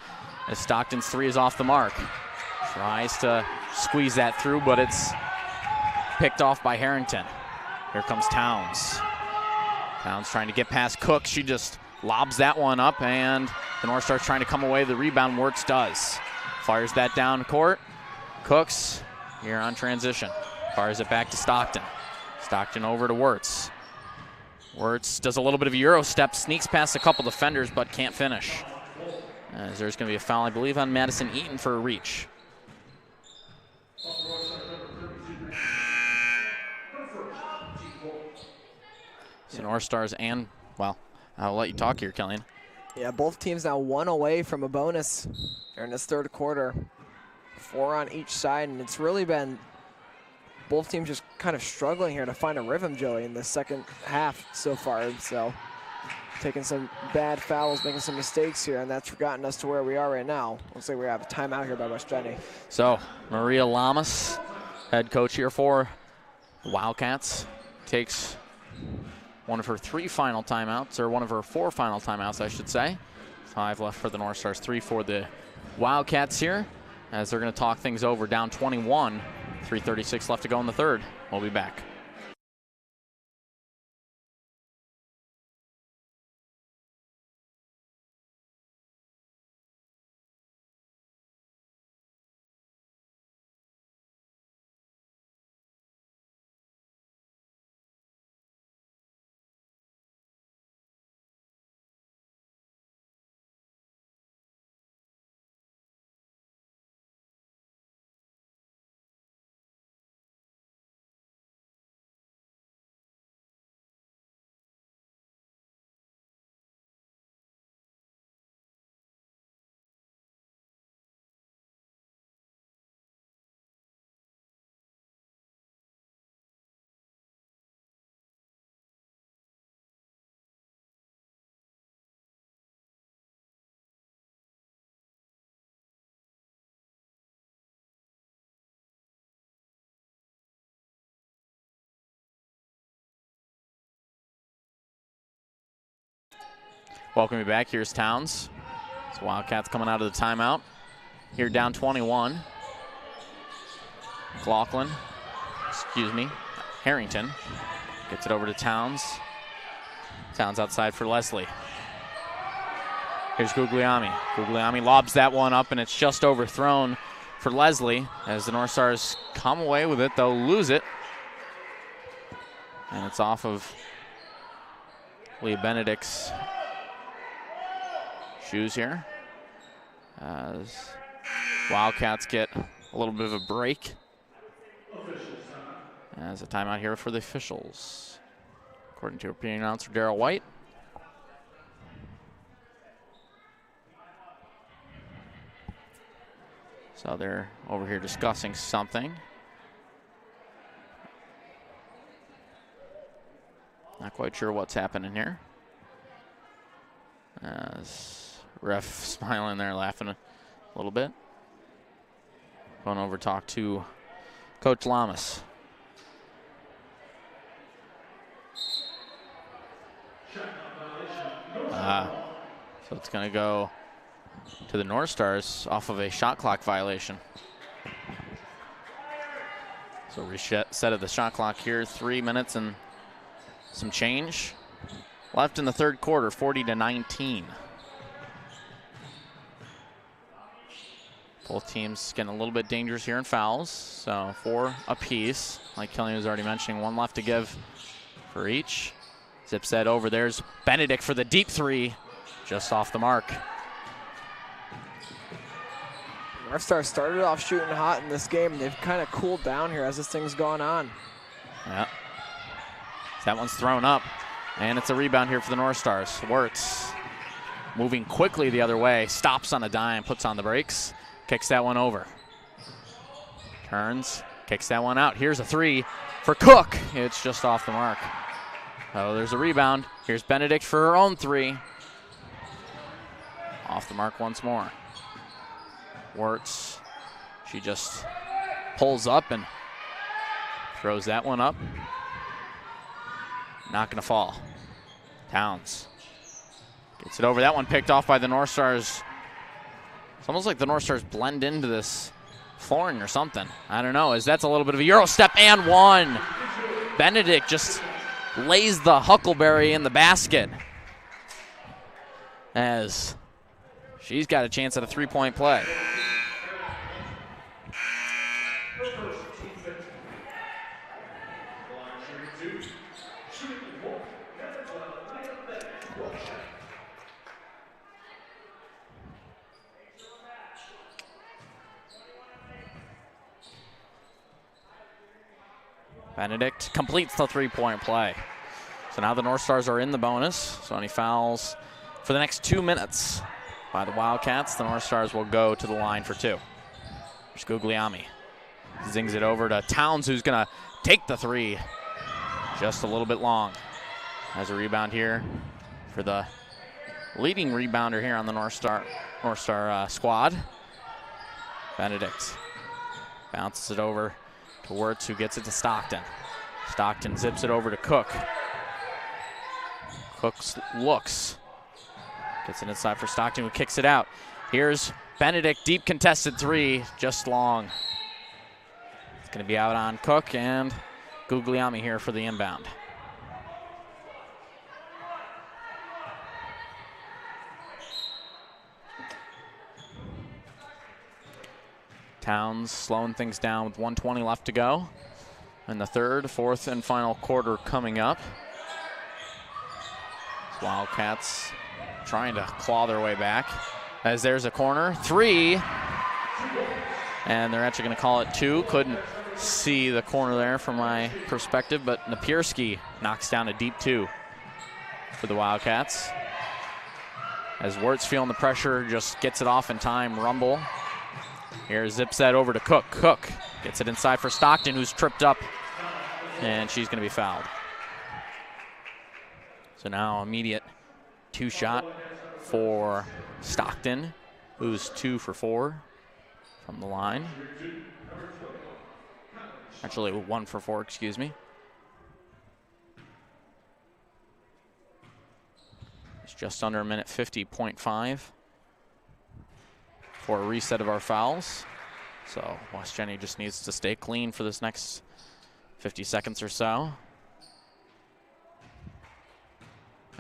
as Stockton's 3 is off the mark. Tries to squeeze that through, but it's picked off by Harrington. Here comes Towns. Towns trying to get past Cook. She just lobs that one up, and the North Star's trying to come away. The rebound, Wirtz does. Fires that down court. Cooks here on transition. Fires it back to Stockton. Stockton over to Wirtz. Wirtz does a little bit of a Euro step, sneaks past a couple defenders, but can't finish. As there's going to be a foul, I believe, on Madison Eaton for a reach. So North Stars and, well, I'll let you talk here, Killian. Yeah, both teams now 1 away from a bonus during this third quarter. 4 on each side, and it's really been both teams just kind of struggling here to find a rhythm, Joey, in the second half so far. So taking some bad fouls, making some mistakes here, and that's gotten us to where we are right now. Looks like we have a timeout here by West Jenny. So Maria Lamas, head coach here for the Wildcats, takes one of her 3 final timeouts, or one of her 4 final timeouts, I should say. 5 left for the North Stars, 3 for the Wildcats here, as they're going to talk things over. Down 21, 3:36 left to go in the third. We'll be back. welcome you back. Here's Towns. So Wildcats coming out of the timeout. Here down 21. Harrington gets it over to Towns. Towns outside for Leslie. Here's Guglielmi. Guglielmi lobs that one up, and it's just overthrown for Leslie. As the North Stars come away with it, they'll lose it. And it's off of Leah Benedict's shoes here. As Wildcats get a little bit of a break. As a timeout here for the officials, according to European announcer Darrell White. So they're over here discussing something. Not quite sure what's happening here. As ref smiling there, laughing a little bit. Going over to talk to Coach Lamas. So it's going to go to the North Stars off of a shot clock violation. So reset of the shot clock here, 3 minutes and some change left in the third quarter, 40-19. Both teams getting a little bit dangerous here in fouls, so 4 apiece. Like Killian was already mentioning, 1 left to give for each. Zips that over. There's Benedict for the deep 3, just off the mark. North Star started off shooting hot in this game. They've kind of cooled down here as this thing's gone on. Yeah. That one's thrown up, and it's a rebound here for the North Stars. Wirtz moving quickly the other way, stops on a dime, puts on the brakes, kicks that one over. Turns, kicks that one out. Here's a 3 for Cook. It's just off the mark. Oh, there's a rebound. Here's Benedict for her own 3. Off the mark once more. Wirtz, she just pulls up and throws that one up. Not gonna fall. Towns gets it over. That one picked off by the North Stars. It's almost like the North Stars blend into this flooring or something. I don't know, as that's a little bit of a Euro step and 1. Benedict just lays the Huckleberry in the basket as she's got a chance at a 3-point play. Benedict completes the 3-point play. So now the North Stars are in the bonus. So any fouls for the next 2 minutes by the Wildcats, the North Stars will go to the line for 2. There's Guglielmi. Zings it over to Towns, who's going to take the 3. Just a little bit long. Has a rebound here for the leading rebounder here on the North Star squad. Benedict bounces it over to Wirtz, who gets it to Stockton. Stockton zips it over to Cook. Cook looks. Gets it inside for Stockton, who kicks it out. Here's Benedict, deep contested 3, just long. It's going to be out on Cook, and Guglielmi here for the inbound. Towns slowing things down with 1:20 left to go in the third, fourth, and final quarter coming up. Wildcats trying to claw their way back. As there's a corner, 3, and they're actually going to call it 2. Couldn't see the corner there from my perspective, but Napierski knocks down a deep 2 for the Wildcats. As Wirtz feeling the pressure, just gets it off in time. Rumble. Here zips that over to Cook. Cook gets it inside for Stockton, who's tripped up, and she's going to be fouled. So now immediate 2-shot for Stockton, who's 2 for 4 from the line. Actually 1 for 4, excuse me. It's just under a minute 50.5 for a reset of our fouls. So West Jenny just needs to stay clean for this next 50 seconds or so.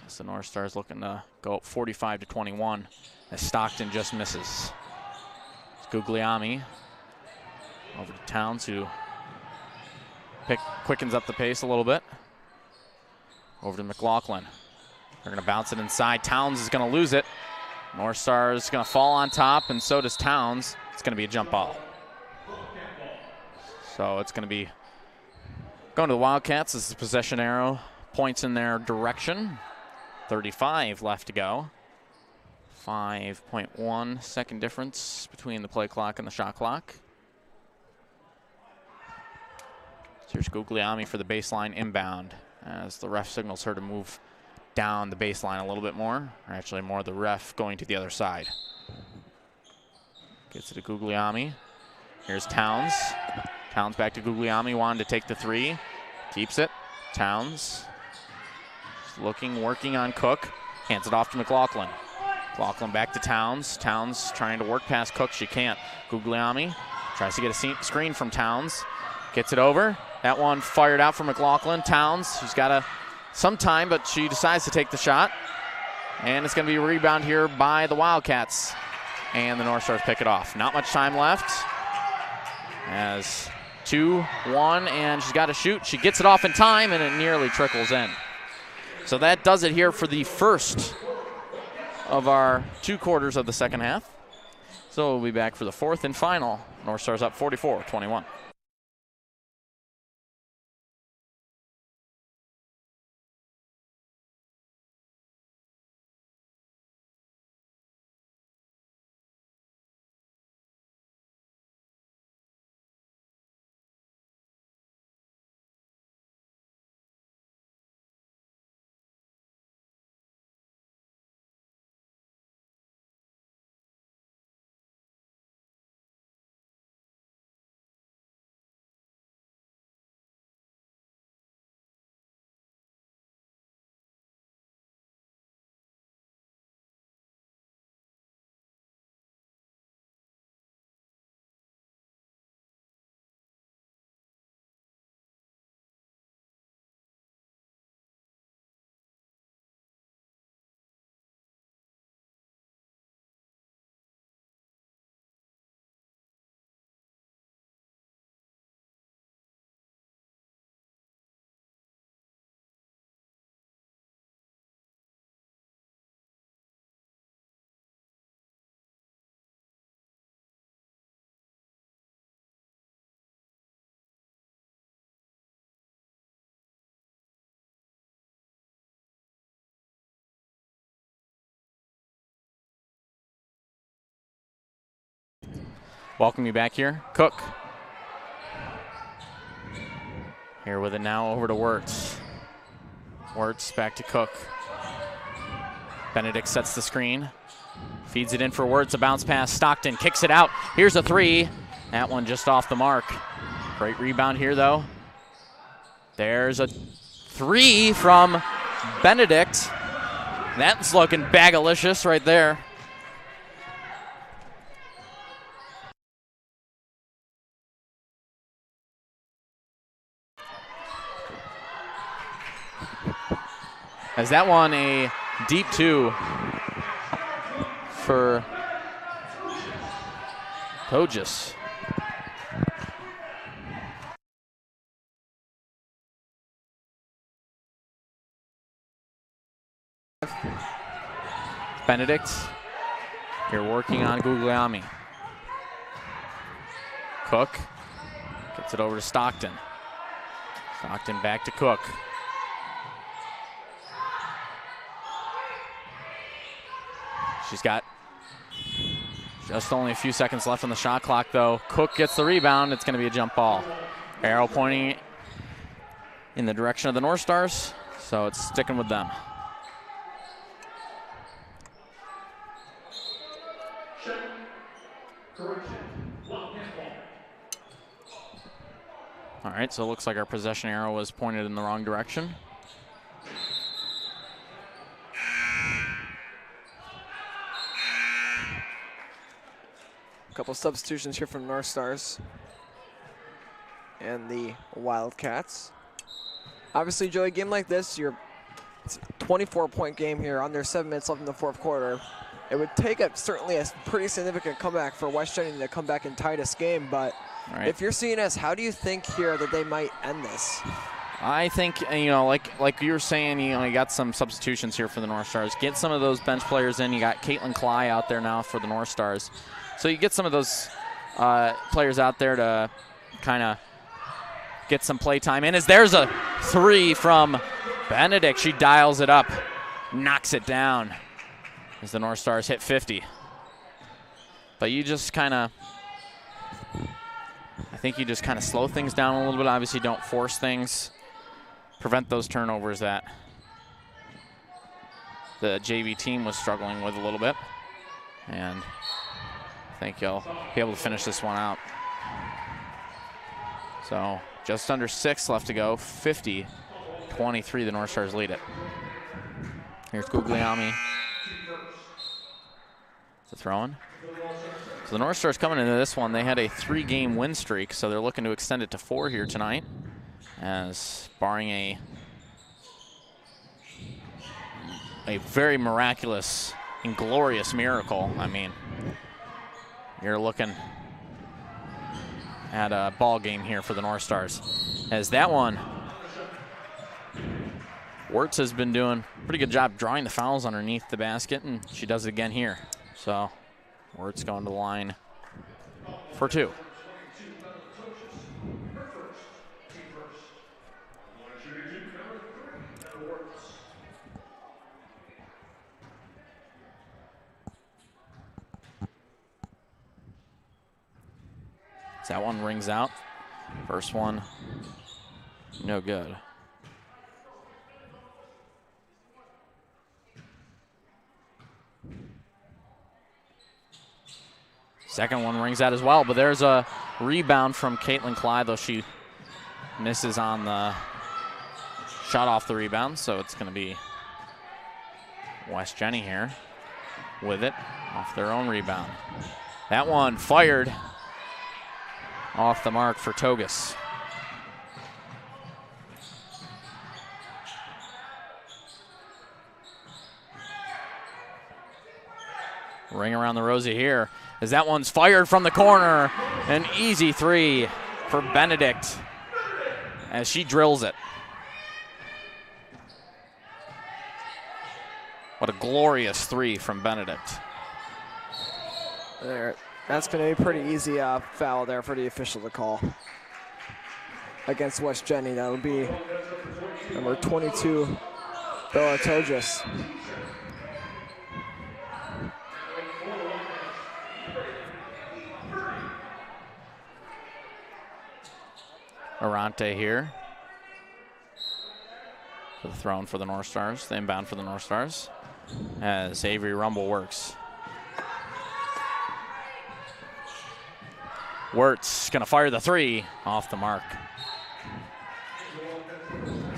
As the North Stars looking to go up 45-21 as Stockton just misses. It's Guglielmi over to Towns, who quickens up the pace a little bit. Over to McLaughlin. They're going to bounce it inside. Towns is going to lose it. North Stars going to fall on top, and so does Towns. It's going to be a jump ball. So it's going to be going to the Wildcats as the possession arrow points in their direction. 35 left to go. 5.1 second difference between the play clock and the shot clock. So here's Guglielmi for the baseline inbound as the ref signals her to move down the baseline a little bit more, or actually more the ref going to the other side. Gets it to Guglielmi. Here's Towns. Towns back to Guglielmi, wanted to take the three. Keeps it. Towns looking, working on Cook. Hands it off to McLaughlin. McLaughlin back to Towns. Towns trying to work past Cook. She can't. Guglielmi tries to get a screen from Towns. Gets it over. That one fired out for McLaughlin. Towns, she's got some time, but she decides to take the shot. And it's going to be a rebound here by the Wildcats. And the North Stars pick it off. Not much time left. As 2-1, and she's got to shoot. She gets it off in time, and it nearly trickles in. So that does it here for the first of our 2 quarters of the second half. So we'll be back for the fourth and final. North Stars up 44-21. Welcome you back here. Cook. Here with it now over to Wirtz. Wirtz back to Cook. Benedict sets the screen. Feeds it in for Wirtz. A bounce pass. Stockton kicks it out. Here's a three. That one just off the mark. Great rebound here, though. There's a three from Benedict. That's looking bagalicious right there. As that one a deep 2 for Pogis. Benedict here working on Guglielmi. Cook gets it over to Stockton. Stockton back to Cook. She's got just only a few seconds left on the shot clock, though. Cook gets the rebound. It's going to be a jump ball. Arrow pointing in the direction of the North Stars, so it's sticking with them. All right, so it looks like our possession arrow was pointed in the wrong direction. A couple substitutions here from North Stars and the Wildcats. Obviously, Joey, a game like this, it's a 24-point game here, under 7 minutes left in the fourth quarter. It would take certainly a pretty significant comeback for West Jenny to come back and tie this game, but if you're seeing us, how do you think here that they might end this? I think, like you were saying, you got some substitutions here for the North Stars. Get some of those bench players in. You got Caitlin Cly out there now for the North Stars. So you get some of those players out there to kind of get some play time in. As there's a 3 from Benedict. She dials it up, knocks it down as the North Stars hit 50. But you just kind of, I think you just kind of slow things down a little bit. Obviously don't force things. Prevent those turnovers that the JV team was struggling with a little bit. And I think you'll be able to finish this one out. So just under 6 left to go. 50-23, the North Stars lead it. Here's Guglielmi. It's a throw-in. So the North Stars coming into this one, they had a 3-game win streak, so they're looking to extend it to 4 here tonight. As barring a very miraculous and glorious miracle, I mean, you're looking at a ball game here for the North Stars. As that one, Wirtz has been doing a pretty good job drawing the fouls underneath the basket, and she does it again here. So Wirtz going to the line for 2. That one rings out. First one, no good. Second one rings out as well, but there's a rebound from Caitlin Clyde, though she misses on the shot off the rebound, so it's going to be West Jenny here with it off their own rebound. That one fired off the mark for Togus. Ring around the rosy here as that one's fired from the corner. An easy 3 for Benedict as she drills it. What a glorious 3 from Benedict. There. That's going to be a pretty easy foul there for the official to call against West Jenny. That would be number 22, Bella Togus. Arante here. For the throw-in for the North Stars, the inbound for the North Stars, as Avery Rumble works. Wirtz going to fire the 3 off the mark.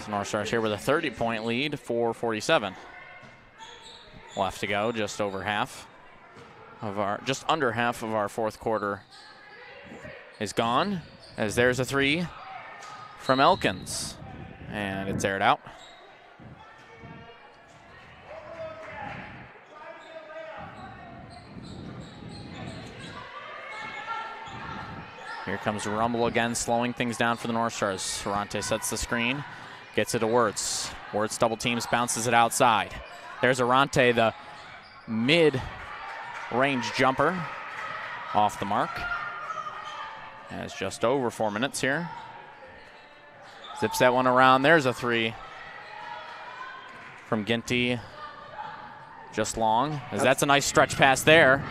So North Stars here with a 30-point lead, 4:47 left to go. Just under half of our fourth quarter is gone. As there's a 3 from Elkins, and it's aired out. Here comes Rumble again, slowing things down for the North Stars. Ferrante sets the screen, gets it to Wirtz. Wirtz double teams, bounces it outside. There's Arante, the mid-range jumper, off the mark. Has just over 4 minutes here. Zips that one around. There's a 3 from Ginty. Just long, as that's a nice stretch pass there.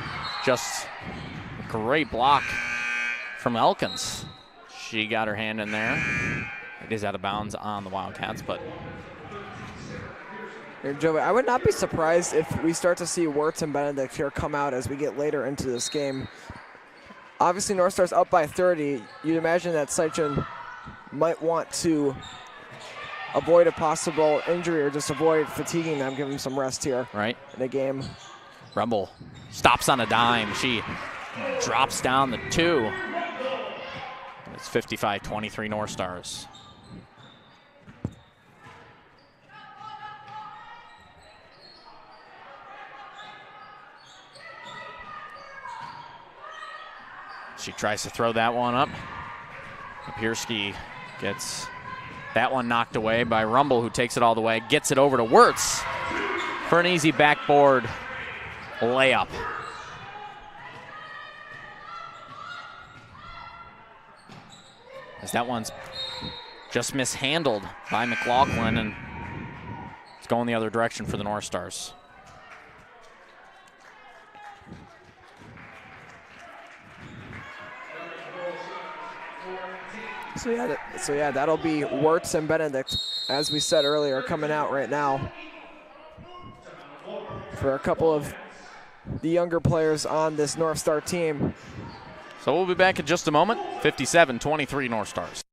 Just a great block from Elkins. She got her hand in there. It is out of bounds on the Wildcats, but Joey, I would not be surprised if we start to see Wirtz and Benedict here come out as we get later into this game. Obviously, North Star's up by 30. You'd imagine that Seichen might want to avoid a possible injury or just avoid fatiguing them, give them some rest here right in the game. Rumble stops on a dime. She Drops down the 2. It's 55-23 North Stars. She tries to throw that one up. Pierski gets that one knocked away by Rumble, who takes it all the way, gets it over to Wirtz for an easy backboard layup. As that one's just mishandled by McLaughlin, and it's going the other direction for the North Stars. So yeah, that'll be Wirtz and Benedict, as we said earlier, coming out right now for a couple of the younger players on this North Star team. So we'll be back in just a moment. 57-23 North Stars.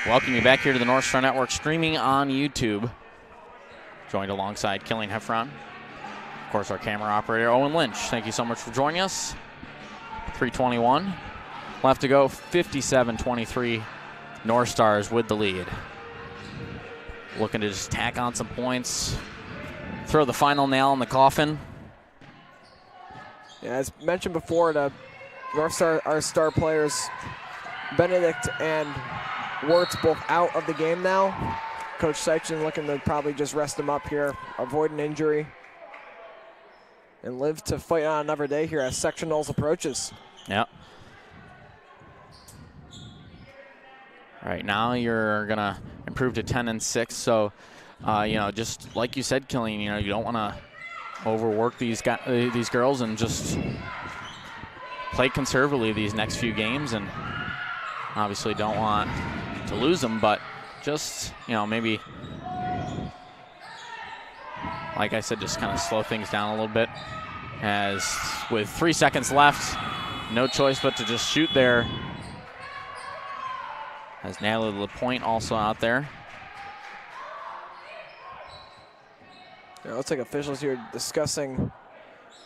Welcome you back here to the Northstar Network, streaming on YouTube. Joined alongside Killian Heffron. Of course, our camera operator, Owen Lynch. Thank you so much for joining us. 3:21 left to go. 57-23 North Stars with the lead. Looking to just tack on some points, throw the final nail in the coffin. Yeah, as mentioned before, the North Star, our star players, Benedict and Wirtz, both out of the game now. Coach Seichen looking to probably just rest them up here, avoid an injury, and live to fight on another day here as sectionals approaches. Yep. Right now you're gonna improve to 10-6. So, just like you said, Killian, you don't want to overwork these girls, and just play conservatively these next few games, and obviously don't want to lose them, but just, maybe, like I said, just kind of slow things down a little bit, as with 3 seconds left, no choice but to just shoot there. Has Natalie LaPointe also out there. Yeah, looks like officials here discussing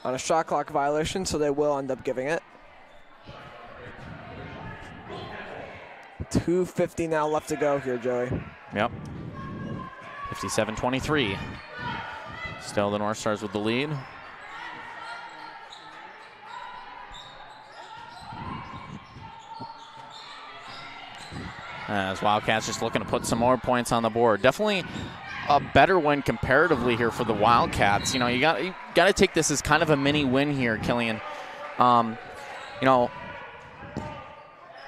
on a shot clock violation, so they will end up giving it. 2:50 now left to go here, Joey. Yep. 57-23. Still the North Stars with the lead. As Wildcats just looking to put some more points on the board. Definitely a better win comparatively here for the Wildcats. You got to take this as kind of a mini win here, Killian.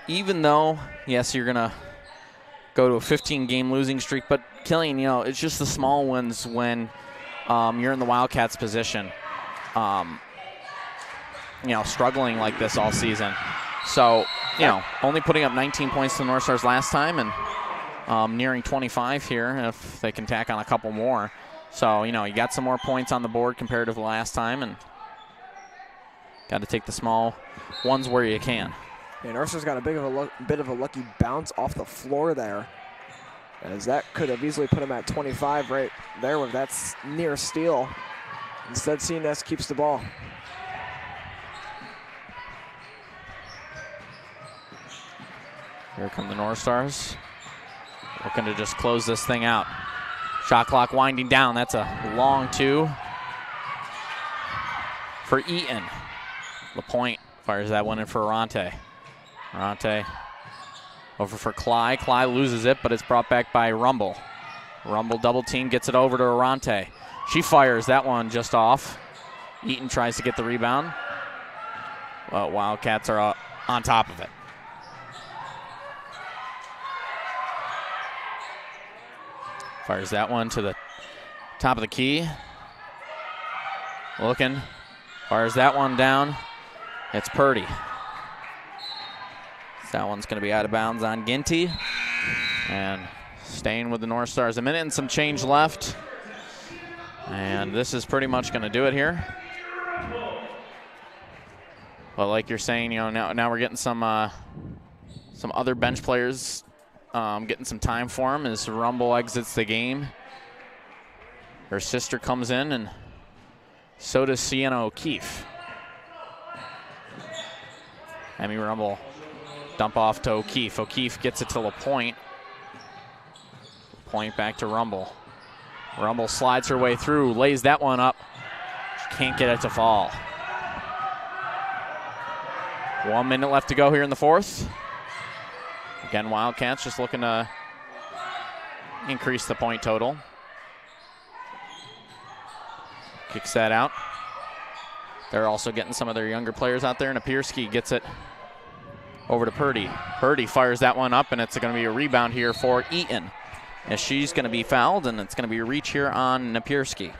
Even though, yes, you're going to go to a 15-game losing streak, but Killian, it's just the small wins when you're in the Wildcats' position, struggling like this all season. So, only putting up 19 points to the North Stars last time, and nearing 25 here if they can tack on a couple more. So, you got some more points on the board compared to the last time, and got to take the small ones where you can. Yeah, North Star's got a bit of a lucky bounce off the floor there, as that could have easily put him at 25 right there with that near steal. Instead, CNS keeps the ball. Here come the North Stars, looking to just close this thing out. Shot clock winding down. That's a long 2 for Eaton. LaPointe fires that one in for Arante. Arante over for Cly. Cly loses it, but it's brought back by Rumble. Rumble double team, gets it over to Arante. She fires that one just off. Eaton tries to get the rebound. Well, Wildcats are on top of it. Fires that one to the top of the key. Looking. Fires that one down. It's Purdy. That one's going to be out of bounds on Ginty. And staying with the North Stars. A minute and some change left. And this is pretty much going to do it here. But like you're saying, now we're getting some other bench players getting some time for him as Rumble exits the game. Her sister comes in, and so does Sienna O'Keefe. Emmy Rumble dump off to O'Keefe. O'Keefe gets it to LaPointe. LaPointe back to Rumble. Rumble slides her way through, lays that one up. She can't get it to fall. 1 minute left to go here in the fourth. Again, Wildcats just looking to increase the point total. Kicks that out. They're also getting some of their younger players out there, and Apierski gets it over to Purdy. Purdy fires that one up, and it's going to be a rebound here for Eaton, as she's going to be fouled, and it's going to be a reach here on Napierski.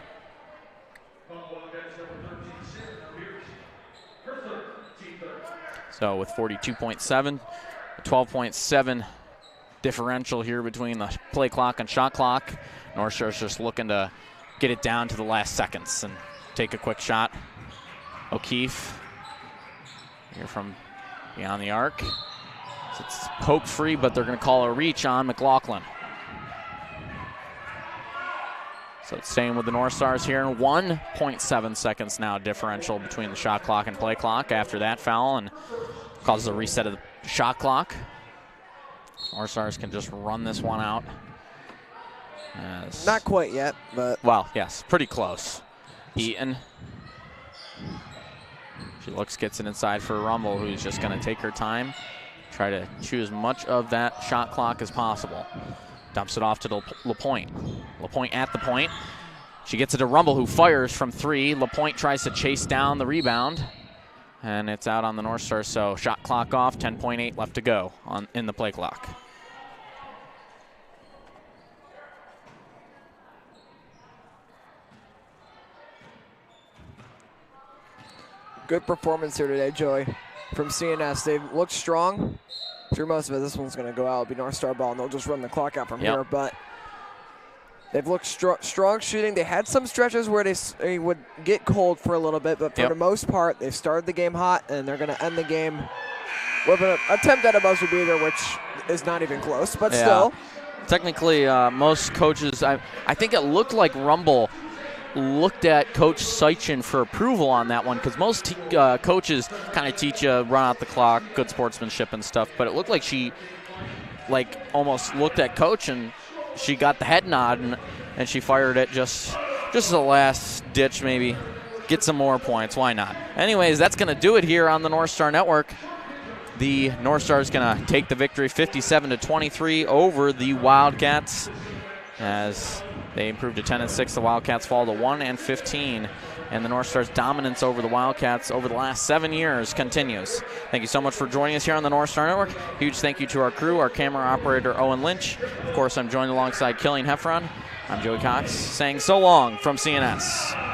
So with 42.7, 12.7 differential here between the play clock and shot clock. North Star's just looking to get it down to the last seconds and take a quick shot. O'Keefe here from beyond the arc. So it's poked free, but they're going to call a reach on McLaughlin. So it's staying with the North Stars here. 1.7 seconds now differential between the shot clock and play clock after that foul, and causes a reset of the shot clock. North Stars can just run this one out. Not quite yet, but. Well, yes, pretty close. Eaton. She gets it inside for Rumble, who's just going to take her time, try to chew as much of that shot clock as possible. Dumps it off to LaPointe. LaPointe at the point. She gets it to Rumble, who fires from three. LaPointe tries to chase down the rebound, and it's out on the North Star. So shot clock off, 10.8 left to go in the play clock. Good performance here today, Joey, from CNS. They've looked strong through most of it. This one's going to go out. It'll be North Star ball, and they'll just run the clock out from here. But they've looked strong shooting. They had some stretches where they would get cold for a little bit, but for the most part, they've started the game hot, and they're going to end the game with an attempt at a buzzer beater, which is not even close, but still. Technically, most coaches, I think it looked like Rumble looked at Coach Seichin for approval on that one, because most coaches kind of teach you run out the clock, good sportsmanship and stuff, but it looked like she almost looked at Coach and she got the head nod, and she fired it just as a last ditch, maybe get some more points. Why not? Anyways, that's going to do it here on the North Star Network. The North Star is going to take the victory 57-23 over the Wildcats, as they improved to 10-6. The Wildcats fall to 1-15, and the North Star's dominance over the Wildcats over the last 7 years continues. Thank you so much for joining us here on the North Star Network. Huge thank you to our crew, our camera operator Owen Lynch. Of course, I'm joined alongside Killian Heffron. I'm Joey Cox saying so long from CNS.